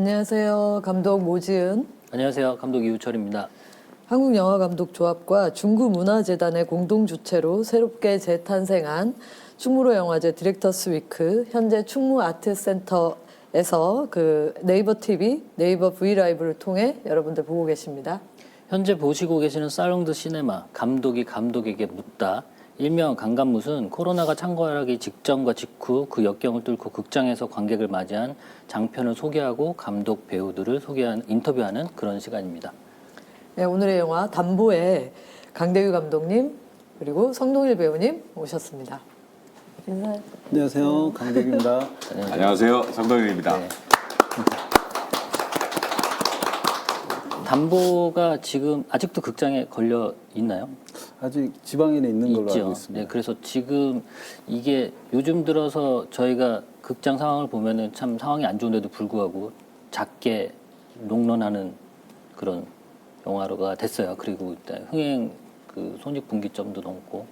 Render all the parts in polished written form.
안녕하세요. 감독 모지은. 안녕하세요. 감독 이우철입니다. 한국영화감독조합과 중구문화재단의 공동주최로 새롭게 재탄생한 충무로 영화제 디렉터스 위크, 현재 충무 아트센터에서 네이버 TV, 네이버 V라이브를 통해 여러분들 보고 계십니다. 현재 보시고 계시는 살롱드 시네마, 감독이 감독에게 묻다. 일명 강감묻은 코로나가 창궐하기 직전과 직후 그 역경을 뚫고 극장에서 관객을 맞이한 장편을 소개하고 감독 배우들을 인터뷰하는 그런 시간입니다. 네, 오늘의 영화 담보에 강대규 감독님 그리고 성동일 배우님 오셨습니다. 인사해. 안녕하세요. 강대규입니다. 안녕하세요. 성동일입니다. 네. 담보가 지금 아직도 극장에 걸려 있나요? 아직 지방에는 있는 걸로 있죠. 알고 있습니다. 네, 그래서 지금 이게 요즘 들어서 저희가 극장 상황을 보면은 참 상황이 안 좋은데도 불구하고 작게 롱런하는 그런 영화가 됐어요. 그리고 일단 흥행 그 손익분기점도 넘고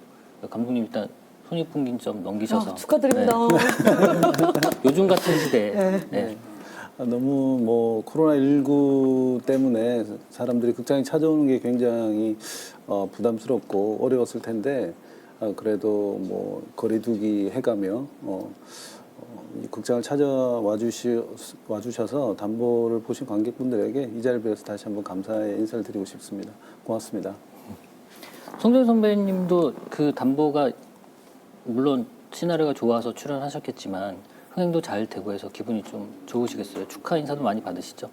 감독님 일단 손익분기점 넘기셔서 축하드립니다. 네. 요즘 같은 시대에 네. 너무 코로나19 때문에 사람들이 극장에 찾아오는 게 굉장히 부담스럽고 어려웠을 텐데 그래도 거리두기 해가며 이 극장을 찾아와 주셔서 담보를 보신 관객분들에게 이 자리를 빌어서 다시 한번 감사의 인사를 드리고 싶습니다. 고맙습니다. 성준 선배님도 그 담보가 물론 시나리오가 좋아서 출연하셨겠지만 흥행도 잘 되고 해서 기분이 좀 좋으시겠어요? 축하 인사도 많이 받으시죠?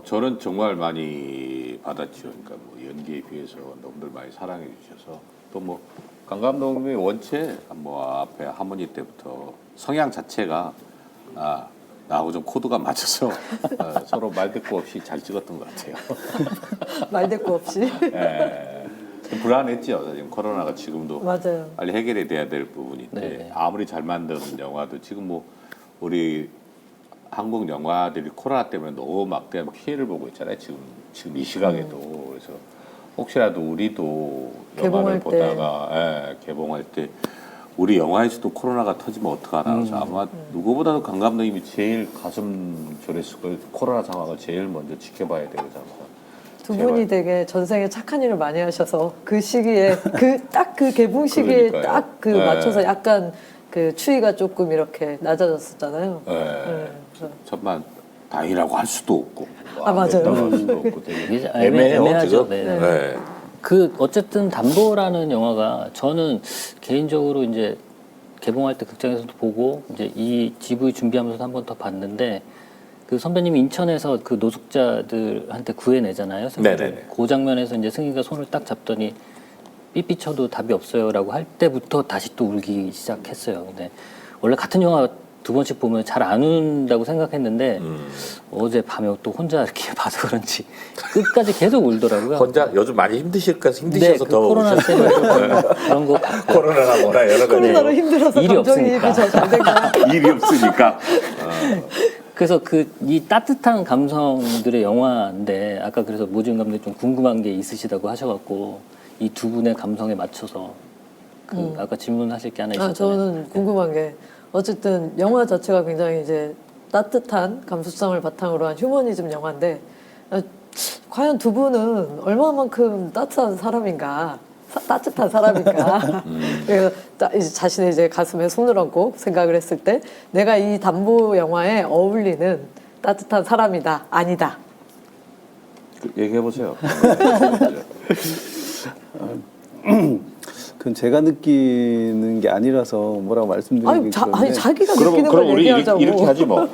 저는 정말 많이 받았죠. 그러니까 연기에 비해서 너무들 많이 사랑해 주셔서 또 강 감독님이 원체 앞에 하모니 때부터 성향 자체가 나하고 좀 코드가 맞아서 서로 말대꾸 없이 잘 찍었던 것 같아요. 말대꾸 없이. 예, 좀 불안했죠. 지금 코로나가 지금도 맞아요. 빨리 해결이 돼야 될 부분인데 네. 아무리 잘 만든 영화도 지금 우리 한국 영화들이 코로나 때문에 너무 막대한 피해를 보고 있잖아요. 지금 이 시각에도. 그래서 혹시라도 우리도 영화를 보다가 개봉할 때 우리 영화에서도 코로나가 터지면 어떡하나. 그래서 아마 누구보다도 강 감독님이 제일 가슴 졸였을 거예요. 코로나 상황을 제일 먼저 지켜봐야 되잖아요. 두 분이 되게 전생에 착한 일을 많이 하셔서 그 시기에 딱 그 개봉 시기에 딱 맞춰서 약간 그 추위가 조금 이렇게 낮아졌었잖아요. 천만 다행이라고 할 수도 없고 맞아요. 할 수도 없고 되게 애매하죠. 지금. 네. 그 어쨌든 담보라는 영화가 저는 개인적으로 이제 개봉할 때 극장에서도 보고 이제 이 GV 준비하면서 한 번 더 봤는데 그 선배님이 인천에서 그 노숙자들한테 구해내잖아요. 네네네. 그 장면에서 이제 승희가 손을 딱 잡더니 삐삐 쳐도 답이 없어요라고 할 때부터 다시 또 울기 시작했어요. 근데 원래 같은 영화 두 번씩 보면 잘 안 운다고 생각했는데 어제 밤에 또 혼자 이렇게 봐서 그런지 끝까지 계속 울더라고요. 혼자 요즘 많이 힘드셔서 더 코로나 때문에 그런 거 같고. 코로나가 뭐라 여러 가지 코로나로 힘들어서 일이 감정이입이 없으니까. 잘 된 거야. 일이 없으니까 그래서 이 따뜻한 감성들의 영화인데 아까 그래서 모지은 감독님 좀 궁금한 게 있으시다고 하셔갖고 이 두 분의 감성에 맞춰서 아까 질문하실 게 하나 있었잖아요. 저는 궁금한 게 어쨌든 영화 자체가 굉장히 이제 따뜻한 감수성을 바탕으로 한 휴머니즘 영화인데 과연 두 분은 얼마만큼 따뜻한 사람인가? 따뜻한 사람인가? 그래서 이제 자신의 이제 가슴에 손을 얹고 생각을 했을 때 내가 이 담보 영화에 어울리는 따뜻한 사람이다, 아니다. 얘기해 보세요. 그건 제가 느끼는 게 아니라서 뭐라고 말씀드리기 그런데 자기가 느끼는 걸 우리 얘기하자고. 이렇게 하지 뭐.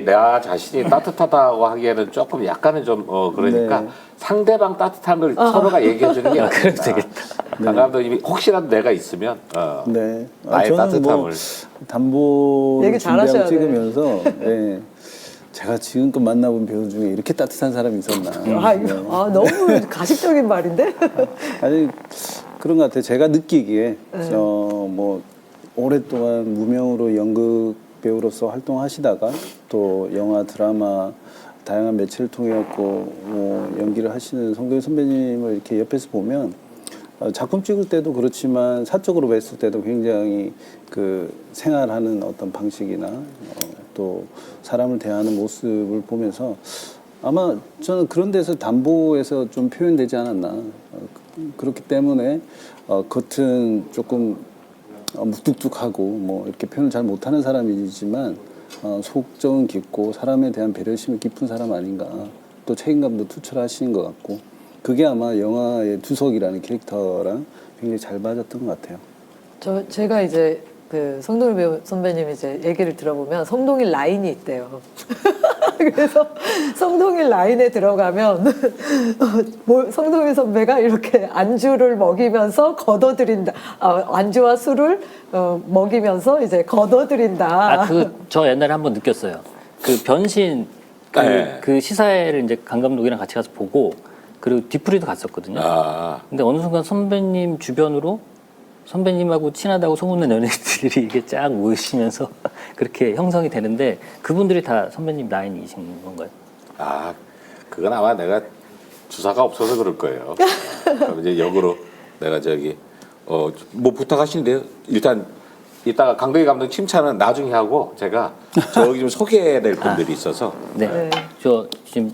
나 자신이 따뜻하다고 하기에는 조금 약간은 좀 그러니까 네. 상대방 따뜻한 걸 서로가 얘기해 주는 게 그래도 낫겠다. 되겠다. 강 감독님이 혹시라도 내가 있으면 네. 나의 저는 따뜻함을 담보를 얘기 잘하셔야 준비하고 찍으면서 제가 지금껏 만나본 배우 중에 이렇게 따뜻한 사람이 있었나. 너무 가식적인 말인데? 아니 그런 것 같아요. 제가 느끼기에 오랫동안 무명으로 연극 배우로서 활동하시다가 또 영화, 드라마 다양한 매체를 통해 연기를 하시는 성동일 선배님을 이렇게 옆에서 보면 작품 찍을 때도 그렇지만 사적으로 뵀을 때도 굉장히 그 생활하는 어떤 방식이나 또 사람을 대하는 모습을 보면서 아마 저는 그런 데서 담보에서 좀 표현되지 않았나. 그렇기 때문에 겉은 조금 묵뚝뚝하고 뭐 이렇게 표현을 잘 못하는 사람이지만 속정은 깊고 사람에 대한 배려심이 깊은 사람 아닌가. 또 책임감도 투철하시는 것 같고 그게 아마 영화의 두석이라는 캐릭터랑 굉장히 잘 맞았던 것 같아요. 제가 이제 그 성동일 배우 선배님 이제 얘기를 들어보면 성동일 라인이 있대요. 그래서 성동일 라인에 들어가면 성동일 선배가 이렇게 안주를 먹이면서 걷어들인다. 안주와 술을 먹이면서 이제 걷어들인다. 저 옛날에 한번 느꼈어요. 그 변신 그 시사회를 이제 강 감독이랑 같이 가서 보고 그리고 뒤풀이도 갔었거든요. 근데 어느 순간 선배님 주변으로 선배님하고 친하다고 소문난 연예인들이 이게 쫙 모이시면서 그렇게 형성이 되는데 그분들이 다 선배님 라인이신 건가요? 그건 아마 내가 주사가 없어서 그럴 거예요. 그럼 이제 역으로 내가 뭐 부탁하시는데요. 일단 이따가 강덕희 감독 칭찬은 나중에 하고 제가 저기 좀 소개될 분들이 있어서. 네. 저 지금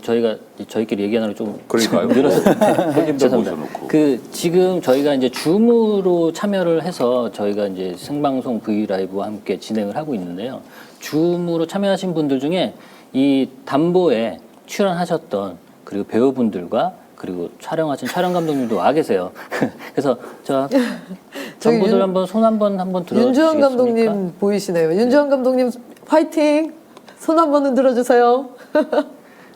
저희끼리 얘기하느라 좀 그러니까요. 늘어서 손님들 죄송합니다. 모셔놓고. 지금 저희가 이제 줌으로 참여를 해서 저희가 이제 생방송 V 라이브와 함께 진행을 하고 있는데요. 줌으로 참여하신 분들 중에 이 담보에 출연하셨던 그리고 배우분들과 그리고 촬영하신 촬영 감독님도 와 계세요. 그래서 전부들 한번 손 한번 들어주시겠습니까? 윤주환 감독님 보이시네요. 윤주환 감독님 화이팅! 손 한번 흔들어 주세요.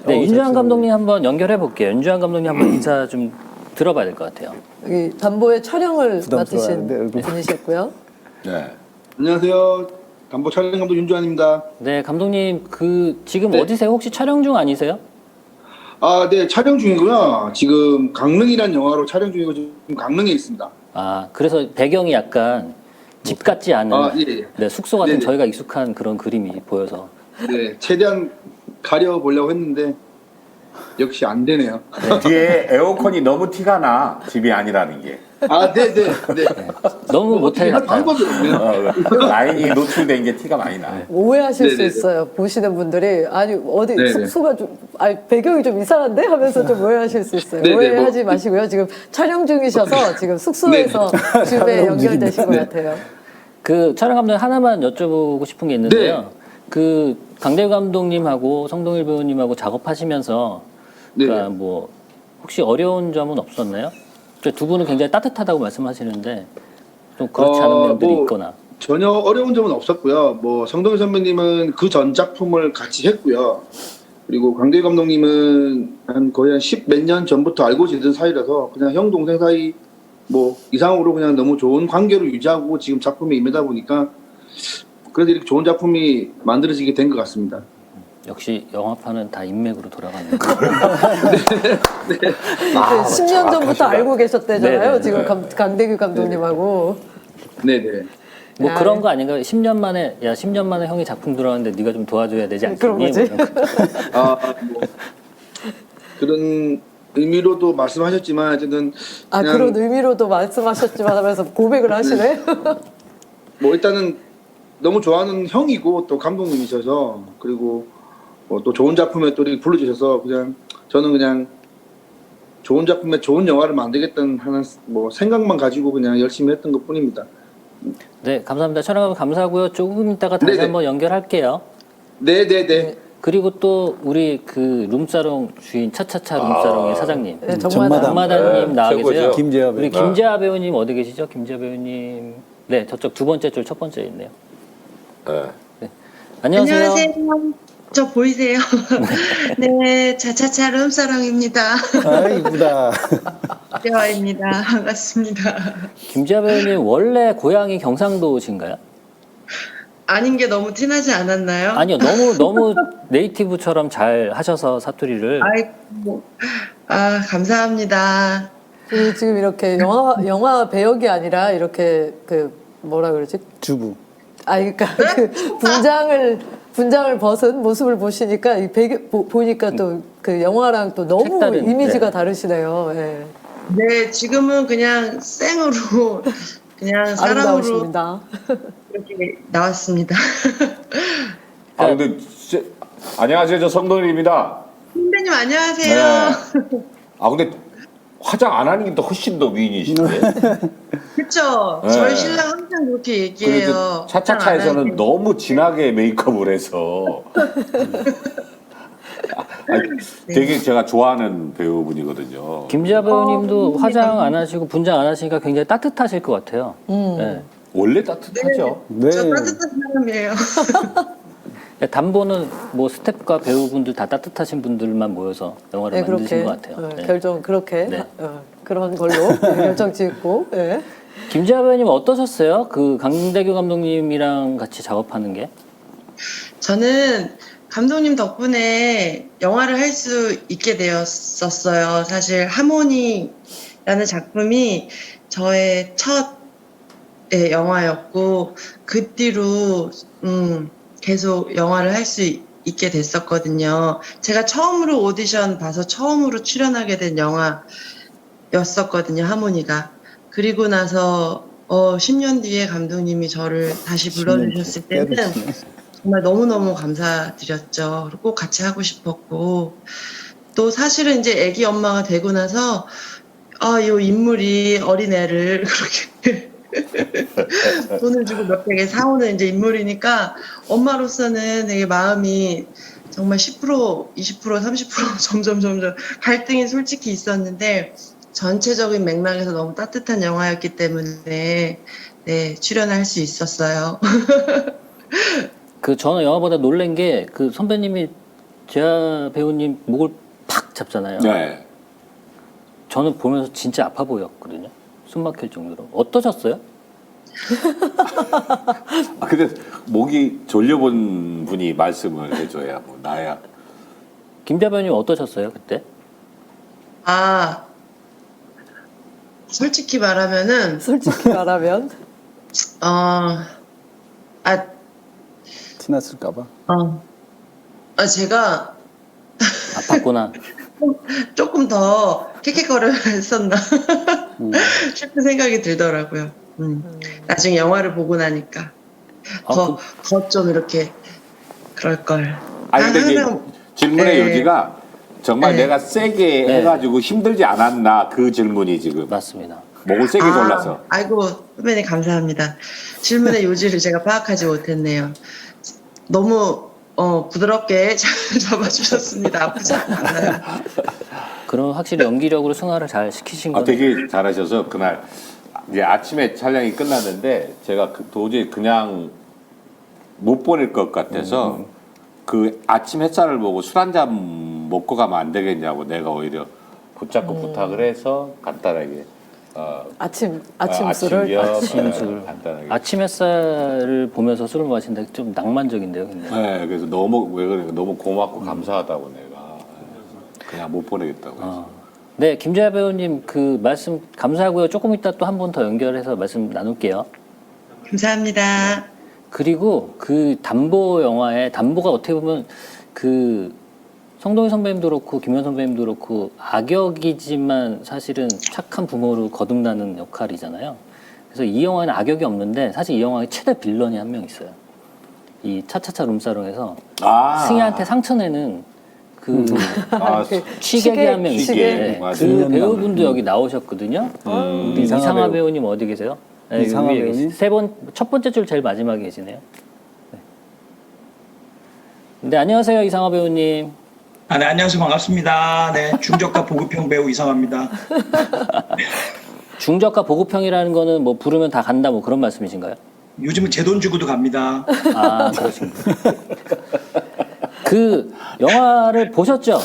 네, 윤주환 감독님 한번 연결해 볼게요. 윤주환 감독님 한번 인사 좀 들어봐야 될 것 같아요. 여기 담보의 촬영을 맡으신 부담스러워하는데, 얼굴. 분이셨고요. 네. 안녕하세요. 담보 촬영 감독 윤주환입니다. 네, 감독님 지금 네. 어디세요? 혹시 촬영 중 아니세요? 네, 촬영 중이고요. 지금 강릉이라는 영화로 촬영 중이고 지금 강릉에 있습니다. 그래서 배경이 약간 집 같지 않은 예. 네, 숙소 같은 네네. 저희가 익숙한 그런 그림이 보여서 네, 최대한 가려 보려고 했는데 역시 안 되네요. 뒤에 에어컨이 너무 티가 나. 집이 아니라는 게. 네. 너무 모텔 한 같아요. 번도 없네요. 라인이 노출된 게 티가 많이 나. 오해하실 수 네네네. 있어요. 보시는 분들이 아니 어디 네네. 숙소가 좀 배경이 좀 이상한데 하면서 좀 오해하실 수 있어요. 네네, 오해하지 마시고요. 지금 촬영 중이셔서 지금 숙소에서 줌에 연결되신 것 같아요. 촬영 감독님 하나만 여쭤보고 싶은 게 있는데요. 강대우 감독님하고 성동일 배우님하고 작업하시면서 그러니까 뭐 혹시 어려운 점은 없었나요? 두 분은 굉장히 따뜻하다고 말씀하시는데 좀 그렇지 않은 면들이 있거나. 전혀 어려운 점은 없었고요. 뭐 성동일 선배님은 그 전 작품을 같이 했고요. 그리고 강대희 감독님은 거의 한 10 몇 년 전부터 알고 지내던 사이라서 그냥 형 동생 사이 뭐 이상으로 그냥 너무 좋은 관계를 유지하고 지금 작품에 임하다 보니까 그래도 이렇게 좋은 작품이 만들어지게 된 것 같습니다. 역시 영화판은 다 인맥으로 돌아가는 거. 10년 전부터 알고 계셨대잖아요. 네네. 지금 강대규 감독님하고. 네네. 뭐 그런 거 아닌가요? 10년 만에 10년 만에 형이 작품 들어왔는데 네가 좀 도와줘야 되지 않겠니? 그런 거지. 뭐 이런 거. 뭐 그런 의미로도 말씀하셨지만 어쨌든 그냥 그런 의미로도 말씀하셨지만 하면서 고백을 하시네. 뭐 일단은 너무 좋아하는 형이고 또 감독님이셔서 그리고 뭐 또 좋은 작품에 또 이렇게 불러주셔서 그냥 저는 그냥 좋은 작품에 좋은 영화를 만들겠다는 하는 뭐 생각만 가지고 그냥 열심히 했던 것 뿐입니다. 네, 감사합니다. 촬영하고 감사하고요. 조금 있다가 다시 네네. 한번 연결할게요. 네네네. 그리고 또 우리 그 룸사롱 주인 차차차 룸사롱의 사장님 네, 정마다님 나와 최고죠. 계세요. 김재하 배우. 우리 김재하 배우님 어디 계시죠? 김재하 배우님. 네, 저쪽 두 번째 줄 첫 번째에 있네요. 네. 안녕하세요. 저 보이세요? 네, 차차차 룸사롱입니다. 이쁘다. 대화입니다. 반갑습니다. 김재하 배우님 원래 고향이 경상도신가요? 아닌 게 너무 티나지 않았나요? 아니요, 너무 네이티브처럼 잘 하셔서 사투리를. 아이고, 감사합니다. 지금 이렇게 영화 배역이 아니라 이렇게 뭐라 그러지? 주부. 그러니까 분장을 벗은 모습을 보시니까 보니까 또 그 영화랑 또 너무 색다른, 이미지가 네. 다르시네요. 네. 네, 지금은 그냥 생으로, 그냥 사람으로 아름다우십니다. 이렇게 나왔습니다. 아 근데 안녕하세요, 저 성동일입니다. 선배님 안녕하세요. 네. 아 근데 화장 안 하는 게 더 훨씬 더 미인이신데. 그쵸? 네. 저희 신랑 항상 그렇게 얘기해요. 그래도 차차차에서는 너무 진하게 메이크업을 해서 되게 제가 좋아하는 배우분이거든요. 김지아 배우님도 화장 안 하시고 분장 안 하시니까 굉장히 따뜻하실 것 같아요. 네. 원래 따뜻하죠. 네. 저 따뜻한 사람이에요. 담보는 뭐 스태프과 배우분들 다 따뜻하신 분들만 모여서 영화를 네, 만드신 그렇게 것 같아요. 네. 결정 그렇게 네. 그런 걸로 결정 짓고. 예. 김지아 배우님 어떠셨어요? 그 강대규 감독님이랑 같이 작업하는 게? 저는 감독님 덕분에 영화를 할 수 있게 되었었어요. 사실 하모니라는 작품이 저의 첫 영화였고 그 뒤로 계속 영화를 할 수 있게 됐었거든요. 제가 처음으로 오디션 봐서 처음으로 출연하게 된 영화였었거든요. 하모니가. 그리고 나서 10년 뒤에 감독님이 저를 다시 불러주셨을 때는 정말 너무너무 감사드렸죠. 그리고 꼭 같이 하고 싶었고 또 사실은 이제 아기 엄마가 되고 나서 이 인물이 어린애를 그렇게 돈을 주고 몇 백에 사오는 이제 인물이니까 엄마로서는 되게 마음이 정말 10%, 20%, 30% 점점 갈등이 솔직히 있었는데 전체적인 맥락에서 너무 따뜻한 영화였기 때문에 네, 출연할 수 있었어요. 그 저는 영화보다 놀란 게 그 선배님이 지아 배우님 목을 팍 잡잖아요. 네. 저는 보면서 진짜 아파 보였거든요. 숨 막힐 정도로. 어떠셨어요? 아 근데 목이 졸려본 분이 말씀을 해줘야 뭐 나야. 김지아 배우님 어떠셨어요 그때? 솔직히 말하면은 솔직히 말하면 티났을까봐. 제가 아팠구나. 조금 더 킥킥거려 했었나 싶은 생각이 들더라고요. 나중에 영화를 보고 나니까 더 좀 이렇게 그럴 걸. 아니 근데 이제 질문의 네. 요지가 정말 네. 내가 세게 네. 해가지고 힘들지 않았나 그 질문이 지금 맞습니다. 목을 세게 졸라서. 아이고 선배님 감사합니다. 질문의 요지를 제가 파악하지 못했네요. 너무 부드럽게 잘 잡아주셨습니다. 아프지 않아요. 그럼 확실히 연기력으로 승화를 잘 시키신 거네요. 되게 잘하셔서 그날 이제 아침에 촬영이 끝났는데 제가 도저히 그냥 못 보낼 것 같아서 그 아침 햇살을 보고 술 한 잔 먹고 가면 안 되겠냐고 내가 오히려 붙잡고 부탁을 해서 간단하게 아침 아침 술을 아침술. 간단하게. 아침 햇살을 보면서 술을 마신다 좀 낭만적인데요, 근데. 네, 그래서 너무 왜 그래 너무 고맙고 감사하다고 내가 그냥 못 보내겠다고 해서. 네, 김지아 배우님 그 말씀 감사하고요. 조금 이따 또 한 번 더 연결해서 말씀 나눌게요. 감사합니다. 그리고 그 담보 영화에 담보가 어떻게 보면 그 성동희 선배님도 그렇고 김현 선배님도 그렇고 악역이지만 사실은 착한 부모로 거듭나는 역할이잖아요. 그래서 이 영화에는 악역이 없는데 사실 이 영화의 최대 빌런이 한 명 있어요. 이 차차차 룸사롱에서 승희한테 상처 내는 그 취객이 한 명 있어요. 네, 그 배우분도 여기 나오셨거든요. 우리 이상하 배우님 어디 계세요? 네, 이상하 배우님? 첫 번째 줄 제일 마지막에 계시네요. 네, 안녕하세요 이상하 배우님. 네, 안녕하세요. 반갑습니다. 네, 중저가 보급형 배우 이상합니다. 중저가 보급형이라는 거는 뭐 부르면 다 간다 뭐 그런 말씀이신가요? 요즘은 제 돈 주고도 갑니다. 아, 그렇습니다. 그 영화를 보셨죠?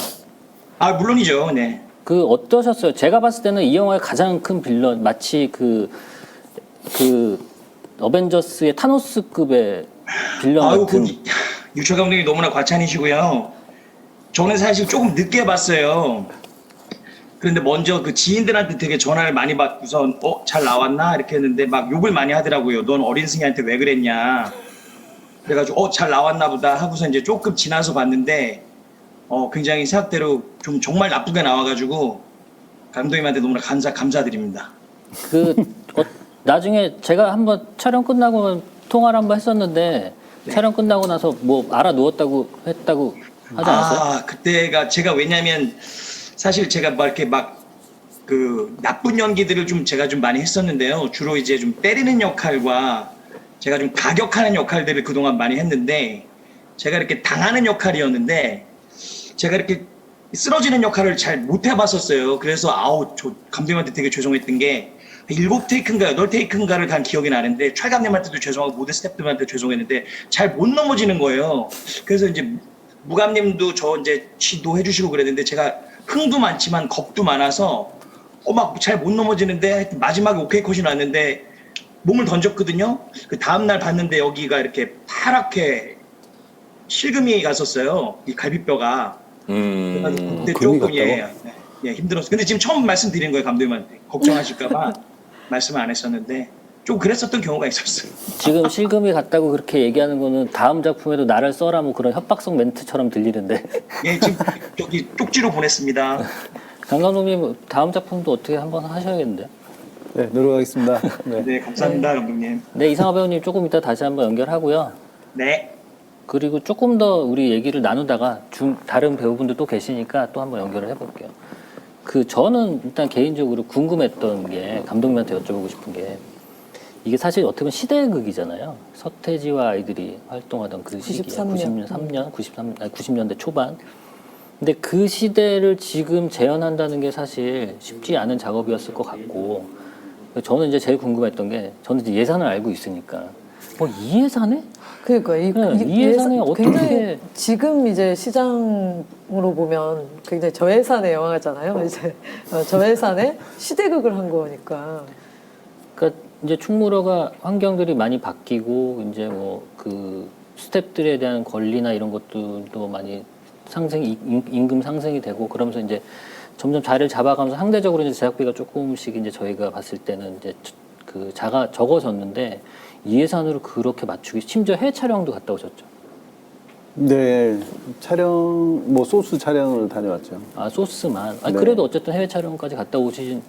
물론이죠. 네. 그 어떠셨어요? 제가 봤을 때는 이 영화의 가장 큰 빌런 마치 그 어벤져스의 타노스급의 빌런 같은. 유철 감독님 너무나 과찬이시고요. 저는 사실 조금 늦게 봤어요. 그런데 먼저 그 지인들한테 되게 전화를 많이 받고선 잘 나왔나 이렇게 했는데 막 욕을 많이 하더라고요. 넌 어린 승희한테 왜 그랬냐. 그래가지고 잘 나왔나 보다 하고서 이제 조금 지나서 봤는데 굉장히 생각대로 좀 정말 나쁘게 나와가지고 감독님한테 너무나 감사드립니다. 나중에 제가 한번 촬영 끝나고 통화를 한번 했었는데 촬영 끝나고 나서 뭐 알아 누웠다고 했다고 하지 않았어요? 아, 그때가 제가 왜냐면 사실 제가 막 이렇게 막 그 나쁜 연기들을 좀 제가 좀 많이 했었는데요. 주로 이제 좀 때리는 역할과 제가 좀 가격하는 역할들을 그동안 많이 했는데 제가 이렇게 당하는 역할이었는데 제가 이렇게 쓰러지는 역할을 잘 못 해봤었어요. 그래서 아우 저 감독님한테 되게 죄송했던 게 7테이크인가 8테이크인가를 간 기억이 나는데 촬 감독님한테도 죄송하고 모든 스태프들한테 죄송했는데 잘 못 넘어지는 거예요. 그래서 이제 무감님도 저 이제 지도해 주시고 그랬는데 제가 흥도 많지만 겁도 많아서 막 잘 못 넘어지는데 마지막에 오케이 컷이 났는데 몸을 던졌거든요. 그 다음날 봤는데 여기가 이렇게 파랗게 실금이 갔었어요. 이 갈비뼈가. 그때 금이 조금 예, 힘들었어요. 근데 지금 처음 말씀드린 거예요, 감독님한테. 걱정하실까봐 말씀을 안 했었는데 좀 그랬었던 경우가 있었어요. 지금 실금이 갔다고 그렇게 얘기하는 거는 다음 작품에도 나를 써라 뭐 그런 협박성 멘트처럼 들리는데. 예, 지금 저기 쪽지로 보냈습니다. 강 감독님 다음 작품도 어떻게 한번 하셔야겠는데요? 네, 노력하겠습니다. 네. 네, 감사합니다, 감독님. 네, 이상화 배우님 조금 이따 다시 한번 연결하고요. 네. 그리고 조금 더 우리 얘기를 나누다가 다른 배우분들 또 계시니까 또 한번 연결을 해볼게요. 저는 일단 개인적으로 궁금했던 게 감독님한테 여쭤보고 싶은 게 이게 사실 어떻게 보면 시대극이잖아요. 서태지와 아이들이 활동하던 그 시기에 90년대 초반. 근데 그 시대를 지금 재현한다는 게 사실 쉽지 않은 작업이었을 것 같고 저는 이제 제일 궁금했던 게 저는 이제 예산을 알고 있으니까 이 예산에? 그러니까 이 예산에 어떻게 굉장히 지금 이제 시장으로 보면 굉장히 저예산의 영화잖아요. 이제 저예산의 시대극을 한 거니까. 그러니까 이제 충무로가 환경들이 많이 바뀌고 이제 뭐 그 스태프들에 대한 권리나 이런 것들도 많이 임금 상승이 되고 그러면서 이제 점점 자리를 잡아가면서 상대적으로 이제 제작비가 조금씩 이제 저희가 봤을 때는 이제 적어졌는데 이 예산으로 그렇게 맞추기 심지어 해외 촬영도 갔다 오셨죠? 네, 촬영 뭐 소스 촬영을 다녀왔죠. 아 소스만. 네. 그래도 어쨌든 해외 촬영까지 갔다 오신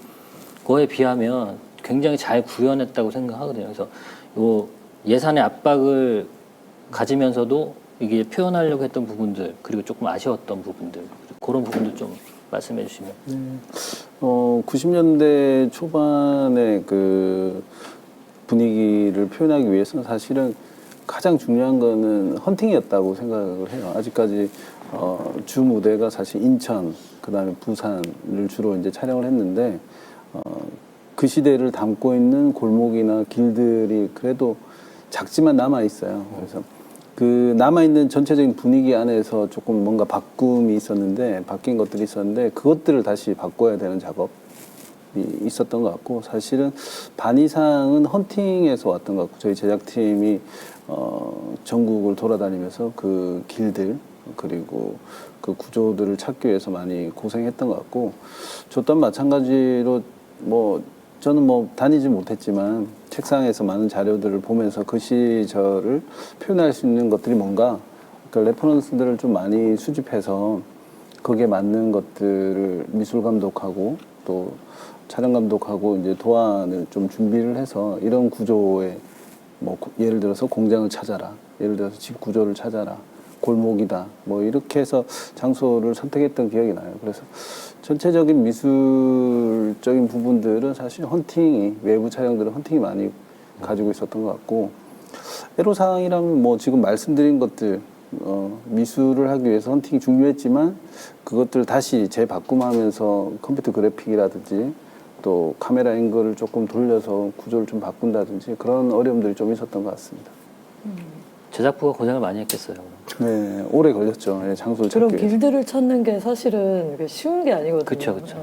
거에 비하면 굉장히 잘 구현했다고 생각하거든요. 그래서 요 예산의 압박을 가지면서도 이게 표현하려고 했던 부분들 그리고 조금 아쉬웠던 부분들 그런 부분도 좀 말씀해 주시면. 90년대 초반의 그 분위기를 표현하기 위해서는 사실은 가장 중요한 거는 헌팅이었다고 생각을 해요. 아직까지 주 무대가 사실 인천, 그다음에 부산을 주로 이제 촬영을 했는데 그 시대를 담고 있는 골목이나 길들이 그래도 작지만 남아 있어요. 그래서 그 남아있는 전체적인 분위기 안에서 조금 뭔가 바꿈이 있었는데 바뀐 것들이 있었는데 그것들을 다시 바꿔야 되는 작업이 있었던 것 같고 사실은 반 이상은 헌팅에서 왔던 것 같고 저희 제작팀이 전국을 돌아다니면서 그 길들 그리고 그 구조들을 찾기 위해서 많이 고생했던 것 같고 저 또한 마찬가지로 뭐 저는 뭐 다니지 못했지만 책상에서 많은 자료들을 보면서 그 시절을 표현할 수 있는 것들이 뭔가 그러니까 레퍼런스들을 좀 많이 수집해서 거기에 맞는 것들을 미술 감독하고 또 촬영 감독하고 이제 도안을 좀 준비를 해서 이런 구조에 뭐 예를 들어서 공장을 찾아라, 예를 들어서 집 구조를 찾아라, 골목이다, 뭐 이렇게 해서 장소를 선택했던 기억이 나요. 그래서 전체적인 미술적인 부분들은 사실 헌팅이 외부 촬영들은 헌팅이 많이 가지고 있었던 것 같고 애로사항이라면 뭐 지금 말씀드린 것들 미술을 하기 위해서 헌팅이 중요했지만 그것들 다시 재바꿈하면서 컴퓨터 그래픽이라든지 또 카메라 앵글을 조금 돌려서 구조를 좀 바꾼다든지 그런 어려움들이 좀 있었던 것 같습니다. 제작부가 고생을 많이 했겠어요. 네, 오래 걸렸죠. 예, 장소를 그런 찾기 위해서. 길들을 찾는 게 사실은 쉬운 게 아니거든요. 그쵸, 그쵸.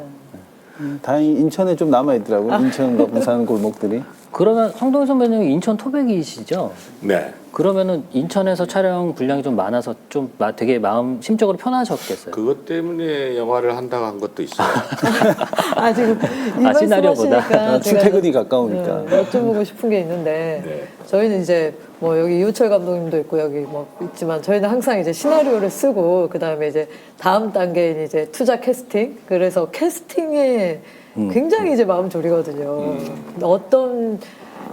다행히 인천에 좀 남아있더라고요. 인천과 부산 골목들이. 그러면 성동일 선배님이 인천 토백이시죠? 네. 그러면은 인천에서 촬영 분량이 좀 많아서 좀 되게 마음 심적으로 편하셨겠어요. 그것 때문에 영화를 한다고 한 것도 있어요. 지금 이 시나리오보다. 말씀하시니까 출퇴근이 가까우니까. 여쭤보고 싶은 게 있는데 네. 저희는 이제 뭐 여기 이호철 감독님도 있고 여기 뭐 있지만 저희는 항상 이제 시나리오를 쓰고 그 다음에 이제 다음 단계인 이제 투자 캐스팅 그래서 캐스팅에 굉장히 이제 마음 졸이거든요.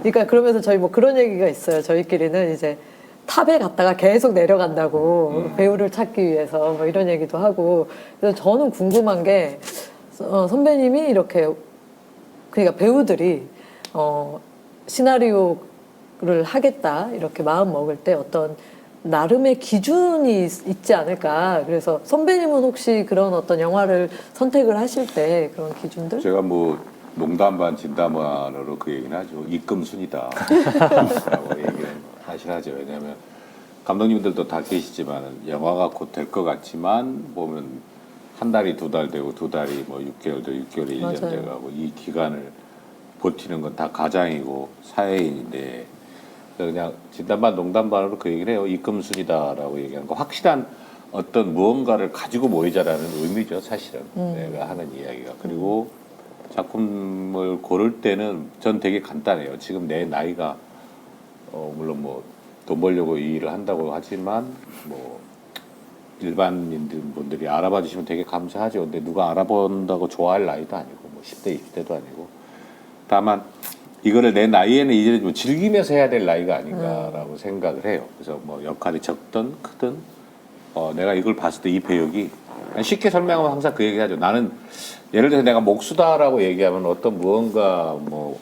그러니까 그러면서 저희 뭐 그런 얘기가 있어요. 저희끼리는 이제 탑에 갔다가 계속 내려간다고 배우를 찾기 위해서 뭐 이런 얘기도 하고. 그래서 저는 궁금한 게 선배님이 이렇게 그러니까 배우들이 시나리오를 하겠다 이렇게 마음 먹을 때 어떤 나름의 기준이 있지 않을까. 그래서 선배님은 혹시 그런 어떤 영화를 선택을 하실 때 그런 기준들? 제가 뭐 농담 반 진담 반으로 그 얘기는 하죠. 입금순이다 라고 얘기를 사실 하죠. 왜냐하면 감독님들도 다 계시지만 영화가 곧 될 것 같지만 보면 한 달이 두 달 되고 두 달이 뭐 6개월 되고 6개월이 1년 맞아요. 돼가고 이 기간을 버티는 건 다 가장이고 사회인인데 그냥 진담반 농담반으로 그 얘기를 해요. 입금순이다라고 얘기하는 거 확실한 어떤 무언가를 가지고 모이자라는 의미죠. 사실은 내가 하는 이야기가. 그리고 작품을 고를 때는 전 되게 간단해요. 지금 내 나이가 물론 뭐 돈 벌려고 이 일을 한다고 하지만 뭐 일반인들 분들이 알아봐 주시면 되게 감사하죠. 근데 누가 알아본다고 좋아할 나이도 아니고 뭐 10대 20대도 아니고 다만 이거를 내 나이에는 이제 뭐 즐기면서 해야 될 나이가 아닌가라고 생각을 해요. 그래서 뭐 역할이 적든 크든 내가 이걸 봤을 때 이 배역이 쉽게 설명하면 항상 그 얘기하죠. 나는 예를 들어서 내가 목수다라고 얘기하면 어떤 무언가 뭐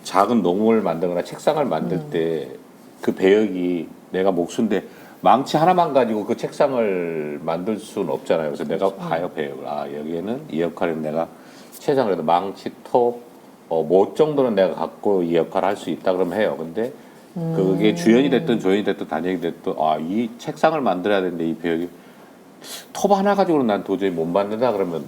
작은 농을 만들거나 책상을 만들 때 그 배역이 내가 목수인데 망치 하나만 가지고 그 책상을 만들 수는 없잖아요. 그래서 내가 봐요 배역을. 여기에는 이 역할은 내가 최소한 그래도 망치, 톱, 뭐 정도는 내가 갖고 이 역할을 할 수 있다 그러면 해요. 근데 그게 주연이 됐든 조연이 됐든 단역이 됐든 이 책상을 만들어야 되는데 이 배역이 톱 하나 가지고는 난 도저히 못 만든다 그러면